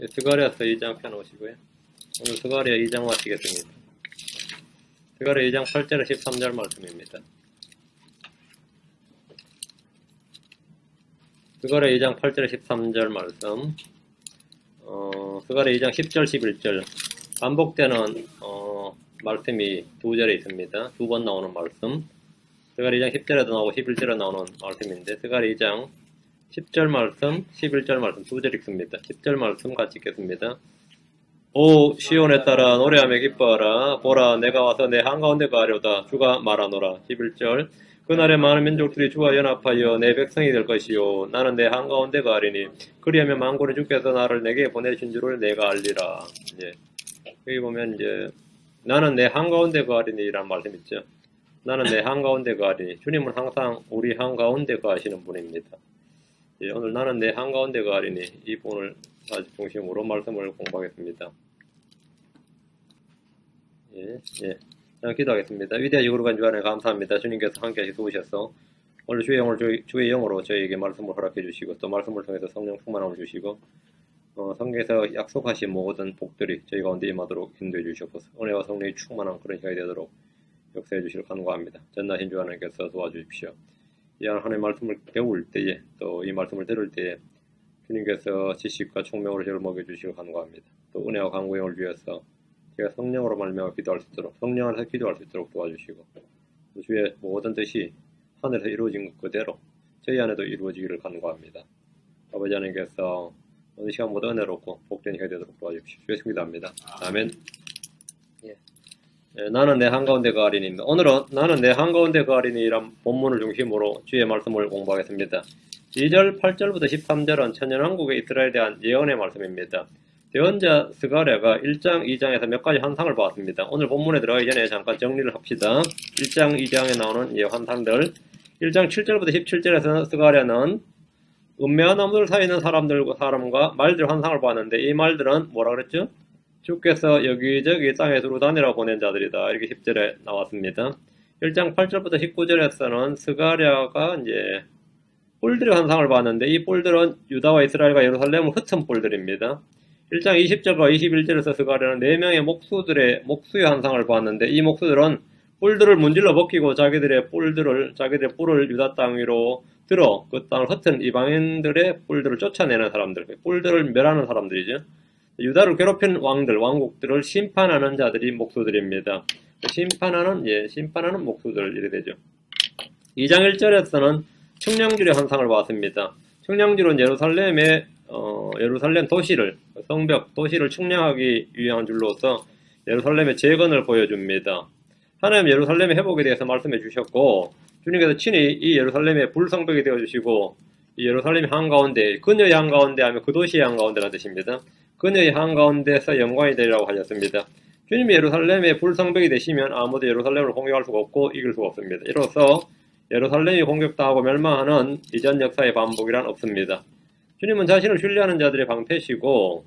스가랴서 2장 펴놓으시고요. 오늘 스가랴 2장 마치겠습니다. 스가랴 2장 8절에 13절 말씀입니다. 스가랴 2장 8절에 13절 말씀. 스가랴 2장 10절 11절 반복되는 말씀이 두 절에 있습니다. 두 번 나오는 말씀. 스가랴 2장 10절에도 나오고 11절에 나오는 말씀인데 스가랴 2장 10절 말씀, 11절 말씀 두 절 읽습니다. 10절 말씀 같이 읽겠습니다. 오 시온에 따라 노래하며 기뻐하라. 보라 내가 와서 내 한가운데 가려다. 주가 말하노라. 11절 그날에 많은 민족들이 주와 연합하여 내 백성이 될 것이요 나는 내 한가운데 가리니 그리하면 만군의 주께서 나를 내게 보내신 줄을 내가 알리라. 이제 여기 보면 이제 나는 내 한가운데 가리니 이란 말씀 있죠. 나는 내 한가운데 가리니 주님은 항상 우리 한가운데 가시는 분입니다. 예, 오늘 나는 내 한가운데 가리니 이 부분을 아주 중심으로 말씀을 공부하겠습니다. 자, 기도하겠습니다. 위대하시고 거룩한 주 안에 감사합니다. 주님께서 함께 하시 도우셔서 오늘 주의 영으로 저희에게 말씀을 허락해 주시고 또 말씀을 통해서 성령 충만함을 주시고 성경에서 약속하신 모든 복들이 저희 가운데 임하도록 인도해 주시옵소서. 은혜와 성령이 충만한 그런 시간이 되도록 역사해 주시길 간구합니다. 전나신 주 하나님께서 도와주십시오. 이 하나님의 말씀을 배울 때에 또 이 말씀을 들을 때에 주님께서 지식과 총명으로 저를 먹여주시길 간구합니다. 또 은혜와 강구의 영을 위해서 제가 성령으로 말미암아 기도할 수 있도록 성령 안에서 기도할 수 있도록 도와주시고 주의 모든 뜻이 하늘에서 이루어진 것 그대로 저희 안에도 이루어지기를 간구합니다. 아버지 하나님께서 오늘 시간 모두 은혜롭고 복된 시간이 되도록 도와주십시오. 주의 기도합니다. 아멘. 나는 내 한가운데 가리니입니다. 오늘은 나는 내 한가운데 가리니란 본문을 중심으로 주의 말씀을 공부하겠습니다. 2절, 8절부터 13절은 천년왕국의 이스라엘에 대한 예언의 말씀입니다. 예언자 스가랴가 1장, 2장에서 몇 가지 환상을 보았습니다. 오늘 본문에 들어가기 전에 잠깐 정리를 합시다. 1장, 2장에 나오는 환상들. 1장 7절부터 17절에서는 스가랴는 은매한 나무들 사이에 있는 사람과 말들 환상을 보았는데 이 말들은 뭐라 그랬죠? 주께서 여기저기 땅에 두루 다니라 보낸 자들이다. 이렇게 10절에 나왔습니다. 1장 8절부터 19절에서는 스가랴가 이제 뿔들의 환상을 봤는데 이 뿔들은 유다와 이스라엘과 예루살렘을 흩은 뿔들입니다. 1장 20절과 21절에서 스가랴는 4명의 목수의 환상을 봤는데 이 목수들은 뿔들을 문질러 벗기고 자기들의 뿔을 유다 땅 위로 들어 그 땅을 흩은 이방인들의 뿔들을 쫓아내는 사람들, 뿔들을 멸하는 사람들이죠. 유다를 괴롭힌 왕국들을 심판하는 자들이 목수들입니다. 심판하는 목수들 이래 되죠. 2장 1절에서는 청량줄의 환상을 봤습니다. 청량줄은 예루살렘 도시를 성벽 도시를 측량하기 위한 줄로서 예루살렘의 재건을 보여줍니다. 하나님 예루살렘의 회복에 대해서 말씀해 주셨고 주님께서 친히 이 예루살렘의 불성벽이 되어 주시고 이 예루살렘의 한가운데 그녀의 한가운데 하면 그 도시의 한가운데라는 뜻입니다. 그녀의 한가운데서 영광이 되리라고 하셨습니다. 주님이 예루살렘의 불성벽이 되시면 아무도 예루살렘을 공격할 수가 없고 이길 수가 없습니다. 이로써 예루살렘이 공격당하고 멸망하는 이전 역사의 반복이란 없습니다. 주님은 자신을 신뢰하는 자들의 방패시고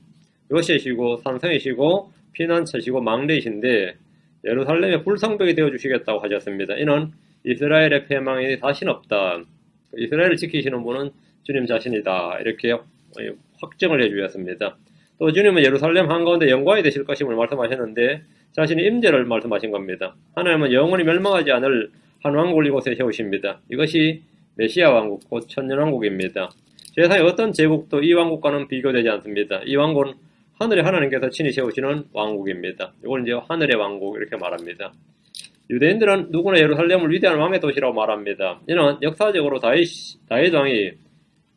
요새시고 산성이시고 피난처시고 망대이신데 예루살렘의 불성벽이 되어주시겠다고 하셨습니다. 이는 이스라엘의 패망이 다시는 없다. 이스라엘을 지키시는 분은 주님 자신이다. 이렇게 확정을 해주셨습니다. 또 주님은 예루살렘 한가운데 영광이 되실 것임을 말씀하셨는데 자신의 임재를 말씀하신 겁니다. 하나님은 영원히 멸망하지 않을 한 왕국을 이곳에 세우십니다. 이것이 메시아 왕국, 곧 천년왕국입니다. 세상의 어떤 제국도 이 왕국과는 비교되지 않습니다. 이 왕국은 하늘의 하나님께서 친히 세우시는 왕국입니다. 이걸 이제 하늘의 왕국 이렇게 말합니다. 유대인들은 누구나 예루살렘을 위대한 왕의 도시라고 말합니다. 이는 역사적으로 다윗 왕이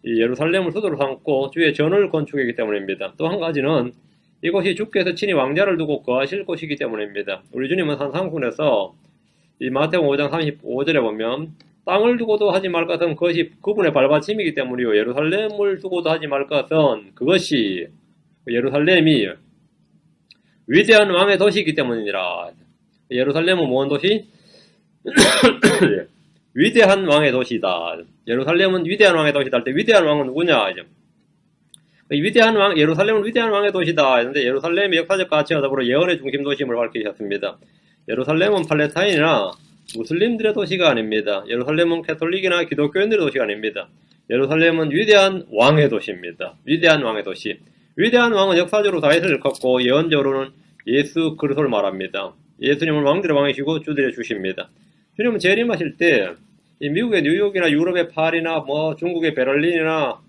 이 예루살렘을 수도로 삼고 주의 전을 건축했기 때문입니다. 또 한 가지는 이곳이 주께서 친히 왕자를 두고 거하실 곳이기 때문입니다. 우리 주님은 산상순에서 이 마태복음 5장 35절에 보면 땅을 두고도 하지 말 것은 그것이 그분의 발받침이기 때문이요 예루살렘을 두고도 하지 말 것은 그것이 예루살렘이 위대한 왕의 도시이기 때문이니라. 예루살렘은 무슨 도시? 위대한 왕의 도시다. 예루살렘은 위대한 왕의 도시다 할 때 위대한 왕은 누구냐? 위대한 왕, 예루살렘은 위대한 왕의 도시다. 했는데 예루살렘의 역사적 가치와 더불어 예언의 중심 도심을 밝히셨습니다. 예루살렘은 팔레스타인이나 무슬림들의 도시가 아닙니다. 예루살렘은 캐톨릭이나 기독교인들의 도시가 아닙니다. 예루살렘은 위대한 왕의 도시입니다. 위대한 왕의 도시. 위대한 왕은 역사적으로 다윗을 일컫고 예언적으로는 예수 그리스도를 말합니다. 예수님은 왕들의 왕이시고 주들의 주십니다. 주님은 재림하실 때 이 미국의 뉴욕이나 유럽의 파리나 뭐 중국의 베를린이나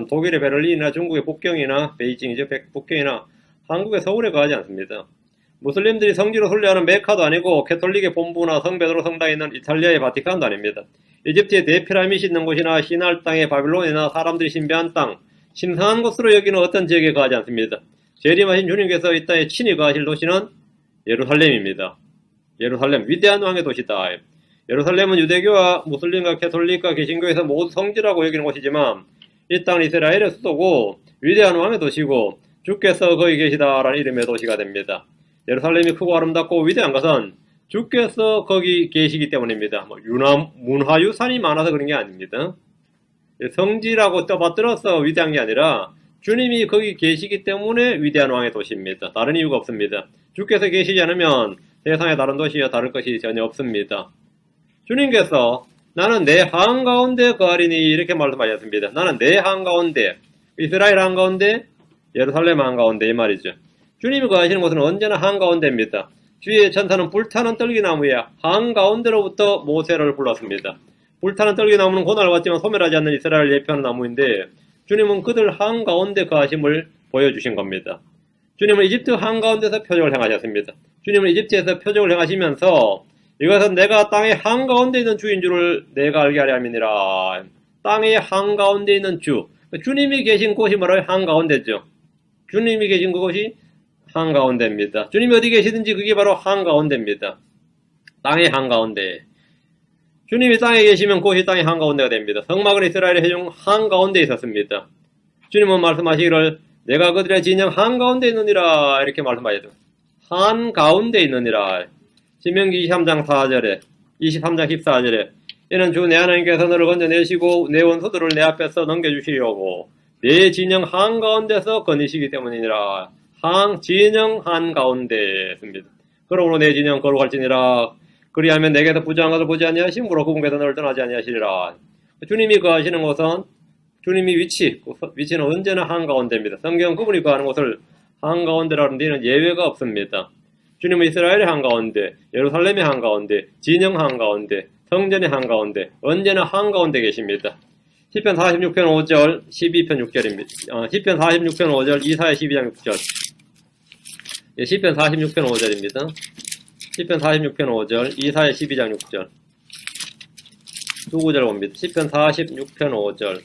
독일의 베를린이나 중국의 북경이나 베이징이죠. 북경이나 한국의 서울에 가지 않습니다. 무슬림들이 성지로 순례하는 메카도 아니고 캐톨릭의 본부나 성베드로 성당이 있는 이탈리아의 바티칸도 아닙니다. 이집트의 대피라미드 있는 곳이나 시날 땅의 바빌론이나 사람들이 신비한 땅, 신성한 곳으로 여기는 어떤 지역에 가지 않습니다. 재림하신 주님께서 이 땅에 친히 가실 도시는 예루살렘입니다. 예루살렘, 위대한 왕의 도시다. 예루살렘은 유대교와 무슬림과 캐톨릭과 개신교에서 모두 성지라고 여기는 곳이지만 이 땅은 이스라엘의 수도고 위대한 왕의 도시고 주께서 거기 계시다라는 이름의 도시가 됩니다. 예루살렘이 크고 아름답고 위대한 것은 주께서 거기 계시기 때문입니다. 문화유산이 많아서 그런 게 아닙니다. 성지라고 떠받들어서 위대한 게 아니라 주님이 거기 계시기 때문에 위대한 왕의 도시입니다. 다른 이유가 없습니다. 주께서 계시지 않으면 세상의 다른 도시와 다를 것이 전혀 없습니다. 주님께서 나는 내 한가운데 거하리니 이렇게 말씀하셨습니다. 나는 내 한가운데, 이스라엘 한가운데, 예루살렘 한가운데 이 말이죠. 주님이 거하시는 곳은 언제나 한가운데입니다. 주의 천사는 불타는 떨기나무에 한가운데로부터 모세를 불렀습니다. 불타는 떨기나무는 고난을 받지만 소멸하지 않는 이스라엘을 예표하는 나무인데 주님은 그들 한가운데 거하심을 보여주신 겁니다. 주님은 이집트 한가운데서 표적을 행하셨습니다. 주님은 이집트에서 표적을 행하시면서 이것은 내가 땅의 한가운데 있는 주인 줄을 내가 알게 하려 함이니라. 땅의 한가운데 있는 주. 주님이 계신 곳이 뭐라고요? 한가운데죠. 주님이 계신 그곳이 한가운데입니다. 주님이 어디 계시든지 그게 바로 한가운데입니다. 땅의 한가운데. 주님이 땅에 계시면 그곳이 땅의 한가운데가 됩니다. 성막은 이스라엘의 회중 한가운데 있었습니다. 주님은 말씀하시기를 내가 그들의 진영 한가운데 있느니라 이렇게 말씀하셨습니다. 한가운데 있느니라. 신명기 23장 4절에 23장 14절에 이는 주 내 하나님께서 너를 건져내시고 내 원수들을 내 앞에서 넘겨주시려고 내 진영 한가운데서 거니시기 때문이니라. 진영 한가운데 씁니다. 그러므로 내 진영 거룩할지니라. 그리하면 내게서 부정한 것을 보지 아니하심으로 그분께서 너를 떠나지 아니하시리라. 주님이 거하시는 곳은 주님이 위치는 언제나 한가운데입니다. 성경 그분이 거하는 곳을 한가운데라는 데는 예외가 없습니다. 주님은 이스라엘의 한가운데, 예루살렘의 한가운데, 진영 한가운데, 성전의 한가운데, 언제나 한가운데 계십니다. 시편 46편 5절, 12편 6절입니다. 시편 46편 5절, 이사야 12장 6절. 시편 46편 5절입니다. 시편 46편 5절, 이사야 12장 6절. 두 구절 봅니다. 시편 46편 5절.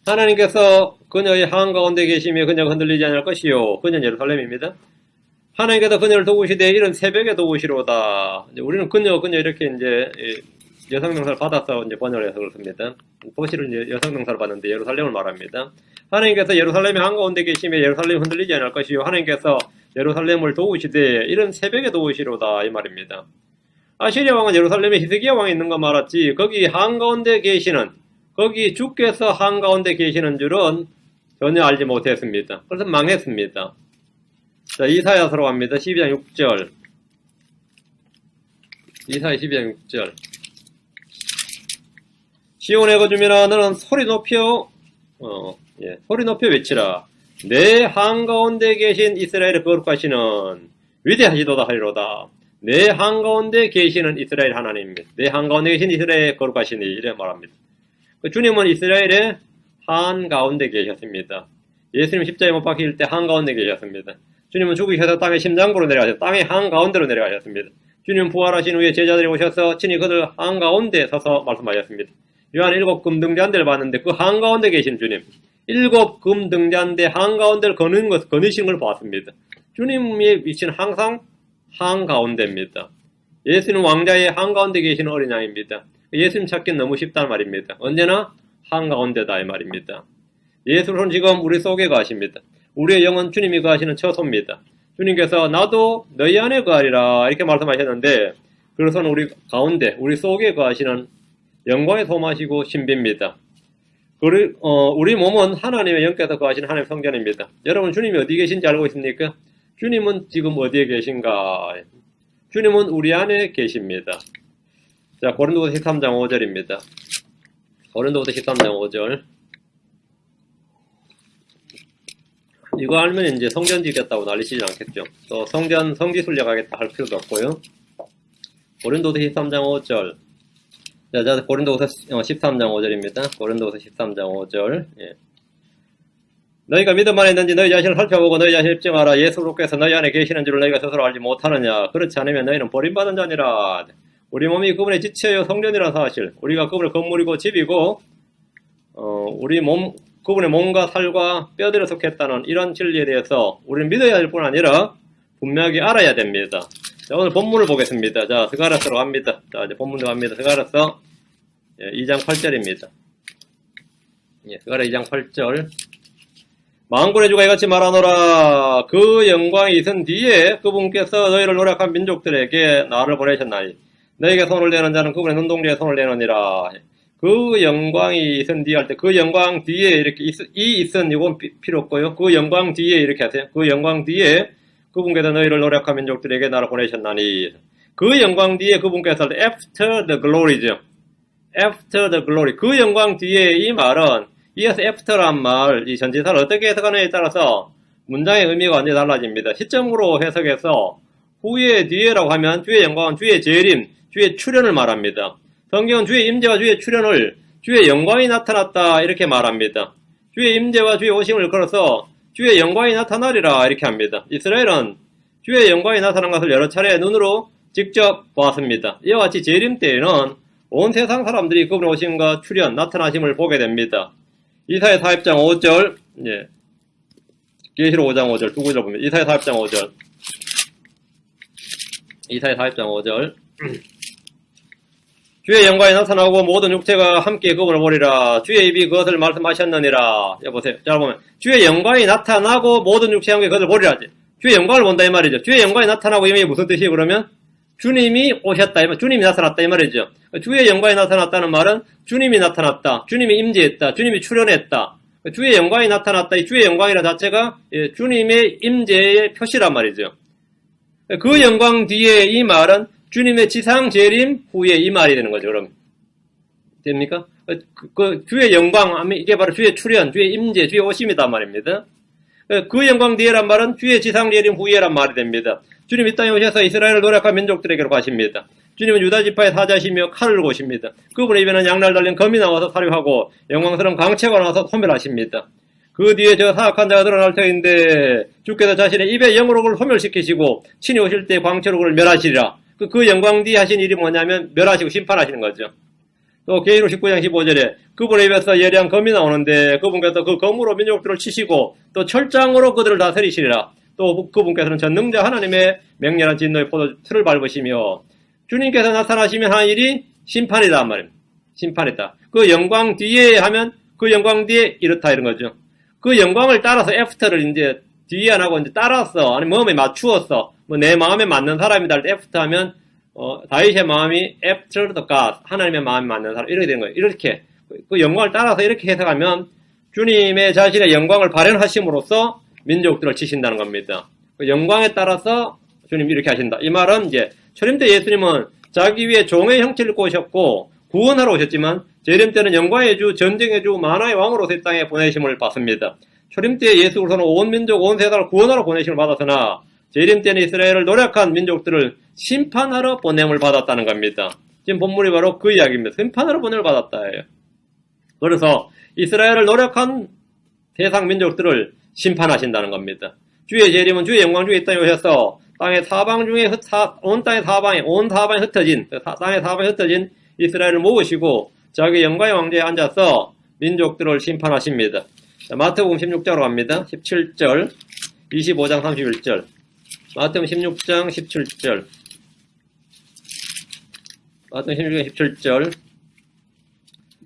하나님께서 그녀의 한가운데 계시며 그녀가 흔들리지 않을 것이요. 그녀는 예루살렘입니다. 하나님께서 그녀를 도우시되 이른 새벽에 도우시로다. 우리는 그녀 이렇게 이제 여성명사를 받아서 이제 번역을 해서 그렇습니다. 도시를 이제 여성명사를 받는데 예루살렘을 말합니다. 하나님께서 예루살렘의 한가운데 계시며 예루살렘이 흔들리지 않을 것이요. 하나님께서 예루살렘을 도우시되 이른 새벽에 도우시로다 이 말입니다. 아시리아 왕은 예루살렘에 히스기야 왕이 있는 거 말았지 거기 한가운데 계시는 거기 주께서 한가운데 계시는 줄은 전혀 알지 못했습니다. 그래서 망했습니다. 자, 이사야서로 갑니다. 12장 6절. 이사야 12장 6절. 시온의 거주민아 너는 소리 높여 외치라. 내 한가운데 계신 이스라엘의 거룩하시는 위대하시도다 하리로다. 내 한가운데 계시는 이스라엘 하나님입니다. 내 한가운데 계신 이스라엘의 거룩하시니 이래 말합니다. 주님은 이스라엘의 한가운데 계셨습니다. 예수님 십자가에 못 박힐 때 한가운데 계셨습니다. 주님은 죽으셔서 땅의 심장부로 내려가셨습니다. 땅의 한가운데로 내려가셨습니다. 주님은 부활하신 후에 제자들이 오셔서 친히 그들 한가운데 서서 말씀하셨습니다. 요한 7 금등잔대를 봤는데 그 한가운데 계신 주님 7 금등잔대 한가운데를 거느시는 걸 봤습니다. 주님의 위치는 항상 한가운데입니다. 예수는 왕자의 한가운데 계시는 어린 양입니다. 예수님 찾기는 너무 쉽다는 말입니다. 언제나 한가운데다 이 말입니다. 예수는 지금 우리 속에 거하십니다. 우리의 영은 주님이 거하시는 처소입니다. 주님께서 나도 너희 안에 거하리라 이렇게 말씀하셨는데 그것은 우리 가운데 우리 속에 거하시는 영광의 소마시고 신비입니다. 우리 몸은 하나님의 영께서 거하시는 하나님의 성전입니다. 여러분 주님이 어디 계신지 알고 있습니까? 주님은 지금 어디에 계신가? 주님은 우리 안에 계십니다. 자, 고린도서 13장 5절입니다. 고린도서 13장 5절. 이거 알면 이제 성전 지겠다고 난리치지 않겠죠. 또 성지 순례가겠다 할 필요도 없고요. 고린도서 13장 5절. 자, 고린도서 13장 5절입니다. 고린도서 13장 5절. 예. 너희가 믿음 안에 있는지 너희 자신을 살펴보고 너희 자신을 입증하라. 예수로께서 너희 안에 계시는 줄을 너희가 스스로 알지 못하느냐. 그렇지 않으면 너희는 버림받은 자니라. 우리 몸이 그분의 지체요 성전이라 사실. 우리가 그분의 건물이고 집이고 우리 몸 그분의 몸과 살과 뼈들에 속했다는 이런 진리에 대해서 우리는 믿어야 할 뿐 아니라 분명하게 알아야 됩니다. 자, 오늘 본문을 보겠습니다. 자, 스가랴서로 갑니다. 자, 이제 본문으로 갑니다. 스가랴서 2장 8절입니다. 예, 스가랴 2장 8절. 만군의 주가 이같이 말하노라. 그 영광이 있은 뒤에 그분께서 너희를 노력한 민족들에게 나를 보내셨나니 너희에게 손을 내는 자는 그분의 눈동자에 손을 내느니라. 그 영광이 있은 뒤에 할 때 그 영광 뒤에 이렇게 있은 이건 필요 없고요. 그 영광 뒤에 이렇게 하세요. 그 영광 뒤에 그분께서 너희를 노력한 민족들에게 나를 보내셨나니 그 영광 뒤에 그분께서 after the glory죠. after the glory. 그 영광 뒤에 이 말은 이어서 after란 말, 이 전치사를 어떻게 해석하느냐에 따라서 문장의 의미가 완전히 달라집니다. 시점으로 해석해서 후에 뒤에라고 하면 주의 영광은 주의 재림, 주의 출현을 말합니다. 성경은 주의 임재와 주의 출현을 주의 영광이 나타났다 이렇게 말합니다. 주의 임재와 주의 오심을 걸어서 주의 영광이 나타나리라 이렇게 합니다. 이스라엘은 주의 영광이 나타난 것을 여러 차례 눈으로 직접 보았습니다. 이와 같이 재림 때에는 온 세상 사람들이 그분의 오심과 출현, 나타나심을 보게 됩니다. 이사야 40장 5절, 예. 계시록 5장 5절, 두 구절 보면, 이사야 40장 5절. 이사야 40장 5절. 주의 영광이 나타나고 모든 육체가 함께 그분을 보리라. 주의 입이 그것을 말씀하셨느니라. 여보세요. 자, 보면, 주의 영광이 나타나고 모든 육체가 함께 그것을 보리라. 주의 영광을 본다 이 말이죠. 주의 영광이 나타나고 이게 무슨 뜻이에요, 그러면? 주님이 오셨다, 이 말, 주님이 나타났다 이 말이죠. 주의 영광이 나타났다는 말은 주님이 나타났다, 주님이 임재했다, 주님이 출현했다. 주의 영광이 나타났다, 이 주의 영광이라는 자체가 주님의 임재의 표시란 말이죠. 그 영광 뒤에 이 말은 주님의 지상 재림 후에 이 말이 되는 거죠. 그럼 됩니까? 그 주의 영광, 이게 바로 주의 출현, 주의 임재, 주의 오심이단 말입니다. 그 영광 뒤에란 말은 주의 지상 재림 후에란 말이 됩니다. 주님 이 땅에 오셔서 이스라엘을 노력한 민족들에게로 가십니다. 주님은 유다 지파의 사자시며 칼을 고십니다. 그분의 입에는 양날 달린 검이 나와서 사료하고 영광스러운 강체가 나와서 소멸하십니다. 그 뒤에 저 사악한 자가 드러날 터인데 주께서 자신의 입의 영으로 그를 소멸시키시고 친히 오실 때 광채로 그를 멸하시리라. 그 영광 뒤에 하신 일이 뭐냐면 멸하시고 심판하시는 거죠. 또 계시록 19장 15절에 그분의 입에서 예리한 검이 나오는데 그분께서 그 검으로 민족들을 치시고 또 철장으로 그들을 다스리시리라. 또 그분께서는 전능자 하나님의 맹렬한 진노의 포도 틀을 밟으시며 주님께서 나타나시면 하는 일이 심판이다 말입니다. 심판이다. 그 영광 뒤에 하면 그 영광 뒤에 이렇다 이런 거죠. 그 영광을 따라서 애프터를 이제 뒤에 안 하고 이제 따라서 아니면 마음에 맞추었어. 뭐 내 마음에 맞는 사람이다 할 때 애프터 하면 다윗의 마음이 after the God 하나님의 마음에 맞는 사람 이렇게 되는 거예요. 이렇게 그 영광을 따라서 이렇게 해석하면 주님의 자신의 영광을 발현하심으로써 민족들을 치신다는 겁니다. 그 영광에 따라서 주님이 이렇게 하신다. 이 말은 이제 초림 때 예수님은 자기 위에 종의 형체를 꼬셨고 구원하러 오셨지만 재림 때는 영광의 주, 전쟁의 주, 만화의 왕으로서 이 땅에 보내심을 받습니다. 초림 때 예수 그리스도는 온 민족, 온 세상을 구원하러 보내심을 받았으나 재림 때는 이스라엘을 노력한 민족들을 심판하러 보냄을 받았다는 겁니다. 지금 본문이 바로 그 이야기입니다. 심판하러 보냄을 받았다예요. 그래서 이스라엘을 노력한 세상 민족들을 심판하신다는 겁니다. 주의 재림은 주의 영광 중에 이 땅에 오셔서 땅의 사방 중에 온 땅의 사방에 흩어진 땅의 사방에 흩어진 이스라엘을 모으시고 자기 영광의 왕좌에 앉아서 민족들을 심판하십니다. 자, 마태복음 16장으로 갑니다. 17절, 25장 31절. 마태복음 16장 17절. 마태복음 16장 17절.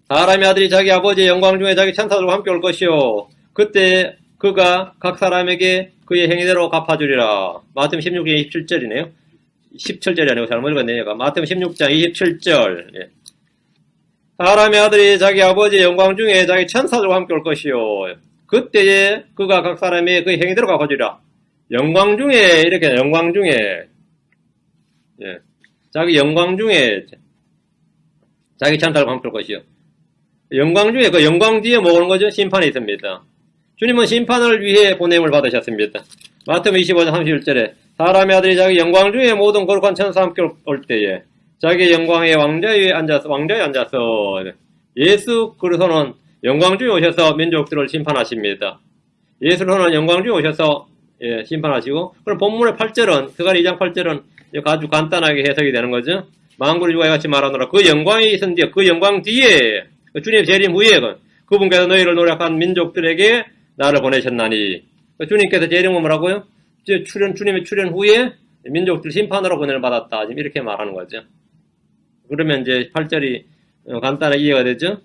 사람의 아들이 자기 아버지의 영광 중에 자기 천사들과 함께 올 것이요. 그때 그가 각 사람에게 그의 행위대로 갚아주리라. 마태복음 16장 27절이네요. 17절이 아니고 잘못 읽었네요. 마태복음 16장 27절. 예. 사람의 아들이 자기 아버지의 영광 중에 자기 천사들과 함께 올 것이요. 그때에 그가 각 사람의 그의 행위대로 갚아주리라. 영광 중에 이렇게 영광 중에 예. 자기 영광 중에 자기 천사들과 함께 올 것이요. 영광 중에 그 영광 뒤에 뭐 오는 거죠? 심판이 있습니다. 주님은 심판을 위해 보냄을 받으셨습니다. 마태복음 25장 31절에 사람의 아들이 자기 영광 중에 모든 거룩한 천사 함께 올 때에 자기 영광의 왕좌에 앉아서 예수 그리스도는 영광 중에 오셔서 민족들을 심판하십니다. 예수는 영광 중에 오셔서 심판하시고, 그럼 본문의 8절은, 스가랴 2장 8절은 아주 간단하게 해석이 되는 거죠. 만군의 주와 같이 말하노라. 그 영광이 있은 뒤에, 그 영광 뒤에, 주님의 재림 후에, 그분께서 너희를 노력한 민족들에게 나를 보내셨나니. 주님께서 재림은 뭐라고요? 주님의 출현 후에 민족들 심판으로 보냄을 받았다. 지금 이렇게 말하는 거죠. 그러면 이제 8절이 간단하게 이해가 되죠.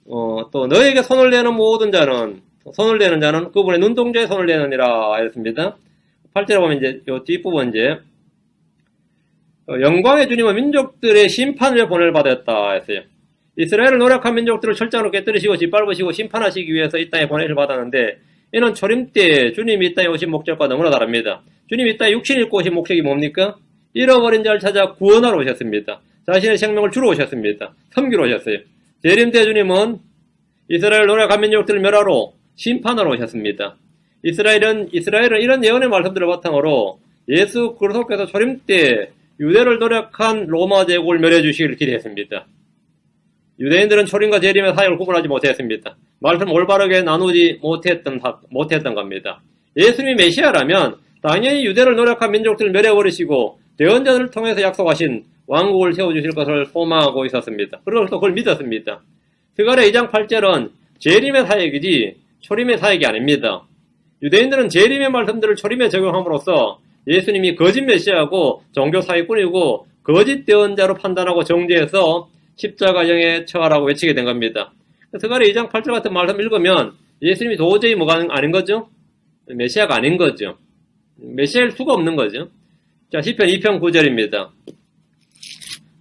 또 너에게 손을 내는 모든 자는, 손을 내는 자는 그분의 눈동자에 손을 내느니라 했습니다. 8절에 보면 이제 요 뒷부분 이제 영광의 주님은 민족들의 심판을 보냄을 받았다 했어요. 이스라엘을 노력한 민족들을 철장으로 깨뜨리시고 짓밟으시고 심판하시기 위해서 이 땅에 보냄을 받았는데, 이는 초림 때 주님이 이 땅에 오신 목적과 너무나 다릅니다. 주님이 이 땅에 육신 입고 오신 목적이 뭡니까? 잃어버린 자를 찾아 구원하러 오셨습니다. 자신의 생명을 주러 오셨습니다. 섬기러 오셨어요. 재림 때 주님은 이스라엘 노력한 민족들을 멸하러 심판하러 오셨습니다. 이스라엘은 이런 예언의 말씀들을 바탕으로 예수 그리스도께서 초림 때 유대를 노력한 로마 제국을 멸해 주시기를 기대했습니다. 유대인들은 초림과 재림의 사역을 구분하지 못했습니다. 말씀 올바르게 나누지 못했던 겁니다. 예수님이 메시아라면 당연히 유대를 노력한 민족들을 멸해버리시고 대언자들을 통해서 약속하신 왕국을 세워주실 것을 소망하고 있었습니다. 그리고 또 그걸 믿었습니다. 스가랴 2장 8절은 재림의 사역이지 초림의 사역이 아닙니다. 유대인들은 재림의 말씀들을 초림에 적용함으로써 예수님이 거짓 메시아고 종교 사기꾼이고 거짓 대언자로 판단하고 정죄해서 십자가형에 처하라고 외치게 된 겁니다. 스가랴 2장 8절 같은 말씀 읽으면 예수님이 도저히 뭐가 아닌 거죠? 메시아가 아닌 거죠. 메시아일 수가 없는 거죠. 자, 시편 2편 9절입니다.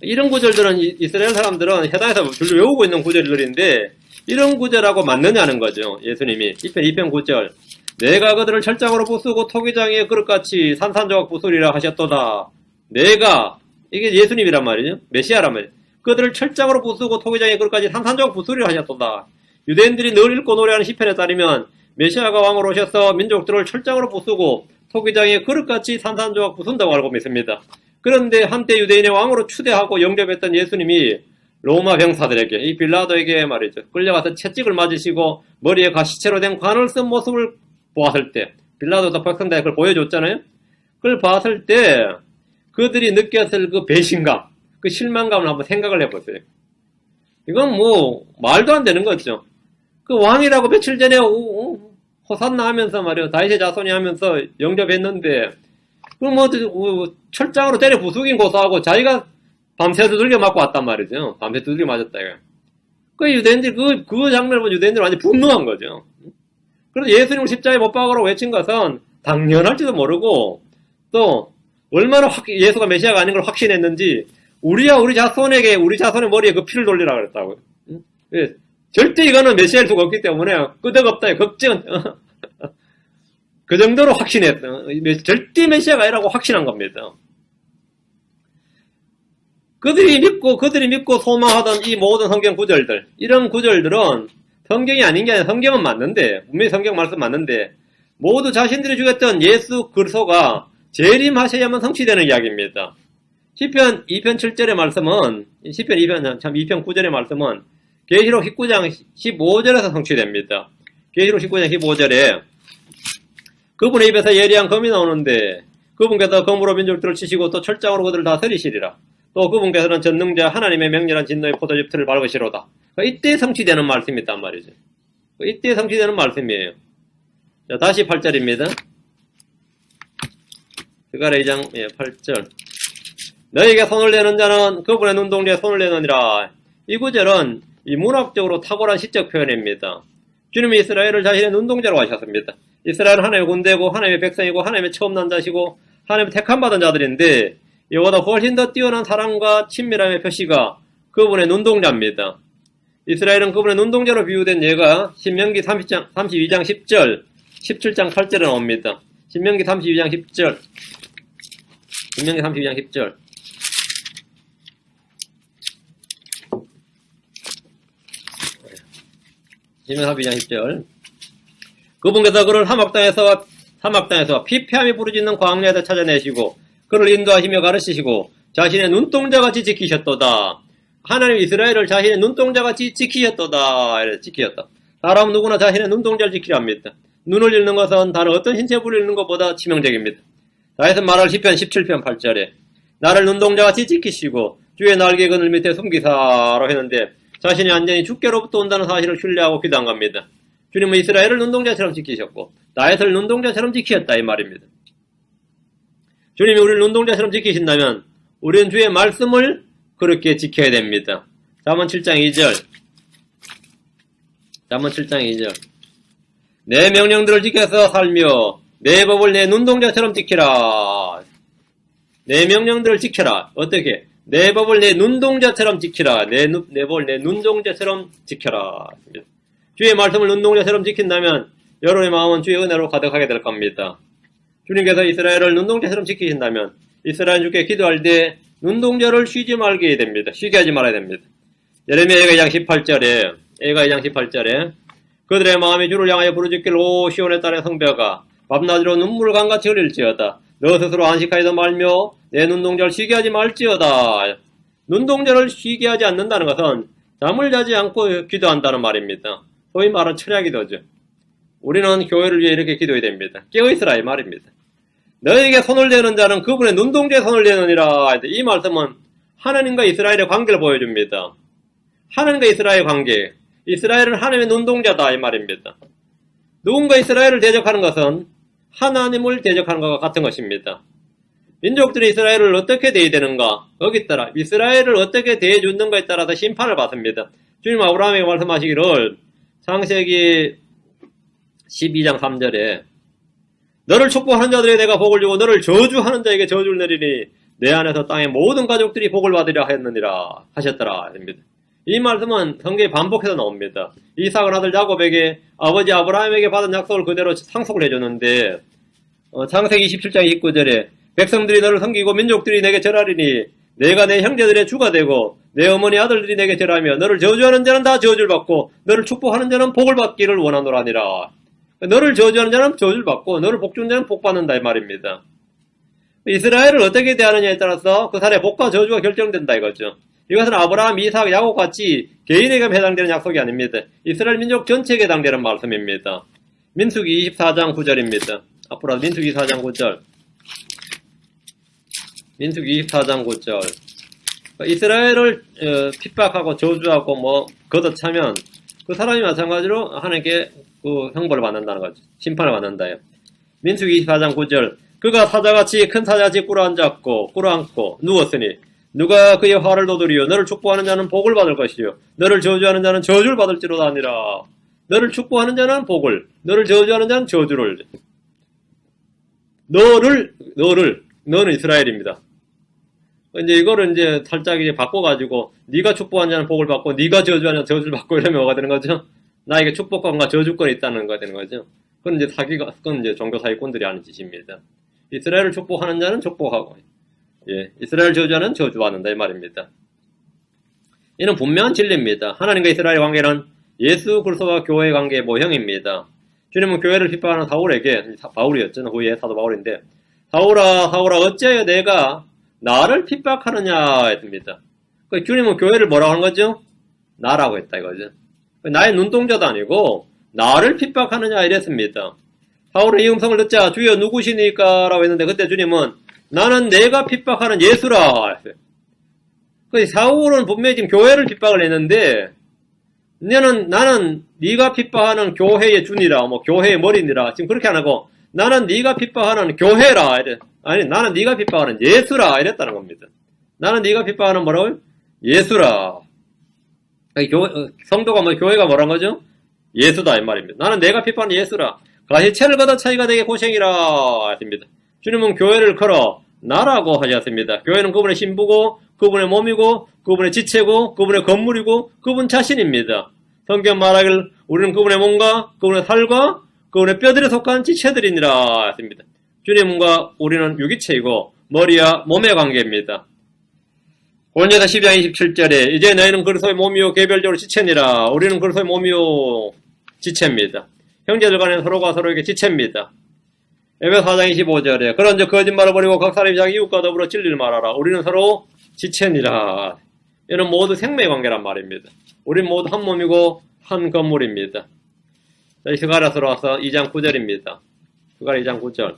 이런 구절들은 이스라엘 사람들은 해당에서 줄로 외우고 있는 구절들인데 이런 구절하고 맞느냐는 거죠. 예수님이 시편 2편 9절 내가 그들을 철장으로 부수고 토기장의 그릇같이 산산조각 부수리라 하셨도다. 내가 이게 예수님이란 말이죠. 메시아란 말이죠. 그들을 철장으로 부수고 토기장의 그릇같이 산산조각 부수리라 하셨도다. 유대인들이 늘 읽고 노래하는 시편에 따르면 메시아가 왕으로 오셔서 민족들을 철장으로 부수고 토기장의 그릇같이 산산조각 부순다고 알고 믿습니다. 그런데 한때 유대인의 왕으로 추대하고 영접했던 예수님이 로마 병사들에게, 이 빌라도에게 말이죠. 끌려가서 채찍을 맞으시고 머리에 가시채로 된 관을 쓴 모습을 보았을 때, 빌라도도 백성들에 그걸 보여줬잖아요. 그걸 봤을 때 그들이 느꼈을 그 배신감, 그 실망감을 한번 생각을 해보세요. 이건 뭐 말도 안 되는 거죠. 그 왕이라고 며칠 전에 호산나 하면서 말이요, 다윗의 자손이 하면서 영접했는데 그럼 뭐 철장으로 때려 부수긴 고소하고 자기가 밤새 두들겨 맞고 왔단 말이죠. 밤새 두들겨 맞았다 이거. 그 유대인들 그 장면을 보면 유대인들 완전 분노한 거죠. 그래서 예수님을 십자가에 못 박으라고 외친 것은 당연할지도 모르고 또 얼마나 예수가 메시아가 아닌 걸 확신했는지 우리 자손의 머리에 그 피를 돌리라 그랬다고요. 절대 이거는 메시아일 수가 없기 때문에 끄덕없다 걱정. 그 정도로 확신했어요. 절대 메시아가 아니라고 확신한 겁니다. 그들이 믿고 소망하던 이 모든 성경 구절들, 이런 구절들은 성경이 아닌 게 아니라 성경은 맞는데, 분명히 성경 말씀 맞는데, 모두 자신들이 죽였던 예수 그리스도가 재림하셔야만 성취되는 이야기입니다. 시편 2편 7절의 말씀은, 시편 2편 9절의 말씀은 계시록 19장 15절에서 성취됩니다. 계시록 19장 15절에 그분의 입에서 예리한 검이 나오는데 그분께서 검으로 민족들을 치시고 또 철장으로 그들을 다스리시리라. 또 그분께서는 전능자 하나님의 맹렬한 진노의 포도즙 틀을 밟으시로다. 이때 성취되는 말씀이 있단 말이죠. 이때 성취되는 말씀이에요. 자, 다시 8절입니다. 스가랴 2장 8절 너에게 손을 내는 자는 그분의 눈동자에 손을 내느니라. 이 구절은 이 문학적으로 탁월한 시적 표현입니다. 주님이 이스라엘을 자신의 눈동자로 하셨습니다. 이스라엘은 하나님의 군대고 하나님의 백성이고 하나님의 처음 난 자시고 하나님의 택함받은 자들인데 이보다 훨씬 더 뛰어난 사랑과 친밀함의 표시가 그분의 눈동자입니다. 이스라엘은 그분의 눈동자로 비유된 예가 신명기 32장 10절, 17장 8절에 나옵니다. 신명기 32장 10절, 신명기 32장 10절. 신명기 32장 10절. 그분께서 그를 사막당에서 피폐함이 부르짖는 광야에서 찾아내시고 그를 인도하시며 가르치시고 자신의 눈동자같이 지키셨도다. 하나님 이스라엘을 자신의 눈동자같이 지키셨도다. 이래 지키셨다. 사람 누구나 자신의 눈동자를 지키려 합니다. 눈을 잃는 것은 다른 어떤 신체 부를 잃는 것보다 치명적입니다. 다윗은 말할 시편 17편 8절에 나를 눈동자같이 지키시고 주의 날개 그늘 밑에 숨기사라고 했는데 자신이 완전히 주께로부터 온다는 사실을 신뢰하고 기도한 겁니다. 주님은 이스라엘을 눈동자처럼 지키셨고 다윗을 눈동자처럼 지키셨다 이 말입니다. 주님이 우리를 눈동자처럼 지키신다면 우리는 주의 말씀을 그렇게 지켜야 됩니다. 잠언 7장 2절 잠언 7장 2절 내 명령들을 지켜서 살며 내 법을 내 눈동자처럼 지키라. 내 명령들을 지켜라. 어떻게? 내 법을 내 눈동자처럼 지키라. 내 법을 내 눈동자처럼 지켜라. 주의 말씀을 눈동자처럼 지킨다면 여러분의 마음은 주의 은혜로 가득하게 될 겁니다. 주님께서 이스라엘을 눈동자처럼 지키신다면 이스라엘 주께 기도할 때 눈동자를 쉬지 말게 됩니다. 쉬게 하지 말아야 됩니다. 예레미야 2장 18절에 그들의 마음이 주를 향하여 부르짖길 오 시온의 딸의 성벽아 밤낮으로 눈물강같이 흘릴지어다. 너 스스로 안식하여도 말며 내 눈동자를 쉬게 하지 말지어다. 눈동자를 쉬게 하지 않는다는 것은 잠을 자지 않고 기도한다는 말입니다. 소위 말하는 철야기도죠. 우리는 교회를 위해 이렇게 기도해야 됩니다. 깨어있으라 이 말입니다. 너에게 손을 대는 자는 그분의 눈동자에 손을 대느니라. 이 말씀은 하나님과 이스라엘의 관계를 보여줍니다. 하나님과 이스라엘의 관계. 이스라엘은 하나님의 눈동자다 이 말입니다. 누군가 이스라엘을 대적하는 것은 하나님을 대적하는 것과 같은 것입니다. 민족들이 이스라엘을 어떻게 대해야 되는가? 거기에 따라 이스라엘을 어떻게 대해주는가에 따라서 심판을 받습니다. 주님 아브라함에게 말씀하시기를 창세기 12장 3절에 너를 축복하는 자들에게 내가 복을 주고 너를 저주하는 자에게 저주를 내리니 내 안에서 땅의 모든 가족들이 복을 받으려 하였느니라 하셨더라. 이 말씀은 성경에 반복해서 나옵니다. 이삭은 아들 야곱에게 아버지 아브라함에게 받은 약속을 그대로 상속을 해줬는데 창세기 27장 29절에 백성들이 너를 섬기고 민족들이 내게 절하리니 내가 내 형제들의 주가 되고 내 어머니 아들들이 내게 절하며 너를 저주하는 자는 다 저주를 받고 너를 축복하는 자는 복을 받기를 원하노라니라. 너를 저주하는 자는 저주를 받고 너를 복주는 자는 복 받는다 이 말입니다. 이스라엘을 어떻게 대하느냐에 따라서 그 사람의 복과 저주가 결정된다 이거죠. 이것은 아브라함, 이삭, 야곱 같이 개인에게 해당되는 약속이 아닙니다. 이스라엘 민족 전체에게 해당되는 말씀입니다. 민수기 24장 9절입니다. 앞으로 민수기 24장 9절. 민수기 24장 9절. 이스라엘을 핍박하고 저주하고 걷어차면 그 사람이 마찬가지로 하나님께 그 형벌을 받는다는 거죠. 심판을 받는다요. 민수기 24장 9절. 그가 사자같이 큰 사자같이 꿇어앉고 누웠으니 누가 그의 화를 도두리요 너를 축복하는 자는 복을 받을 것이요 너를 저주하는 자는 저주를 받을지로다 아니라. 너를 축복하는 자는 복을, 너를 저주하는 자는 저주를. 너는 이스라엘입니다. 이제 이거를 이제 살짝 이제 바꿔가지고 네가 축복하는 자는 복을 받고 네가 저주하는 자는 저주를 받고 이러면 뭐가 되는 거죠? 나에게 축복권과 저주권이 있다는 거가 되는 거죠. 그건 이제 그건 이제 종교 사기꾼들이 하는 짓입니다. 이스라엘을 축복하는 자는 축복하고 이스라엘 저주하는 저주받는다 이 말입니다. 이는 분명한 진리입니다. 하나님과 이스라엘의 관계는 예수 그리스도와 교회의 관계의 모형입니다. 주님은 교회를 핍박하는 바울이었죠. 후에 사도 바울인데 사울아 어찌하여 내가 나를 핍박하느냐 했습니다. 주님은 교회를 뭐라고 하는 거죠? 나라고 했다 이거죠. 나의 눈동자도 아니고 나를 핍박하느냐 이랬습니다. 사울은 이 음성을 듣자 주여 누구시니까 라고 했는데 그때 주님은 나는 내가 핍박하는 예수라 했어요. 사울은 분명히 지금 교회를 핍박을 했는데 나는 네가 핍박하는 교회의 주니라 교회의 머리니라 지금 그렇게 안 하고 나는 네가 핍박하는 교회라 이래. 아니 나는 네가 핍박하는 예수라 이랬다는 겁니다. 나는 네가 핍박하는 뭐라고요? 예수라. 성도가 교회가 뭐란 거죠? 예수다 이 말입니다. 나는 내가 핍박하는 예수라. 가시채를 걷어 차이가 되게 고생이라 했습니다. 주님은 교회를 걸어 나라고 하셨습니다. 교회는 그분의 신부고 그분의 몸이고 그분의 지체고 그분의 건물이고 그분 자신입니다. 성경 말하길 우리는 그분의 몸과 그분의 살과 그분의 뼈들에 속한 지체들이니라 했습니다. 주님과 우리는 유기체이고 머리와 몸의 관계입니다. 고린도서 12장 27절에 이제 너희는 그리스도의 몸이요 개별적으로 지체니라. 우리는 그리스도의 몸이요 지체입니다. 형제들 간에 서로가 서로에게 지체입니다. 에베소 4장 25절에 그런즉 거짓말을 버리고 각 사람이 자기 이웃과 더불어 진리를 말하라. 우리는 서로 지체니라. 이는 모두 생명의 관계란 말입니다. 우린 모두 한 몸이고 한 건물입니다. 스가랴서로 와서 2장 9절입니다. 스가랴 2장 9절.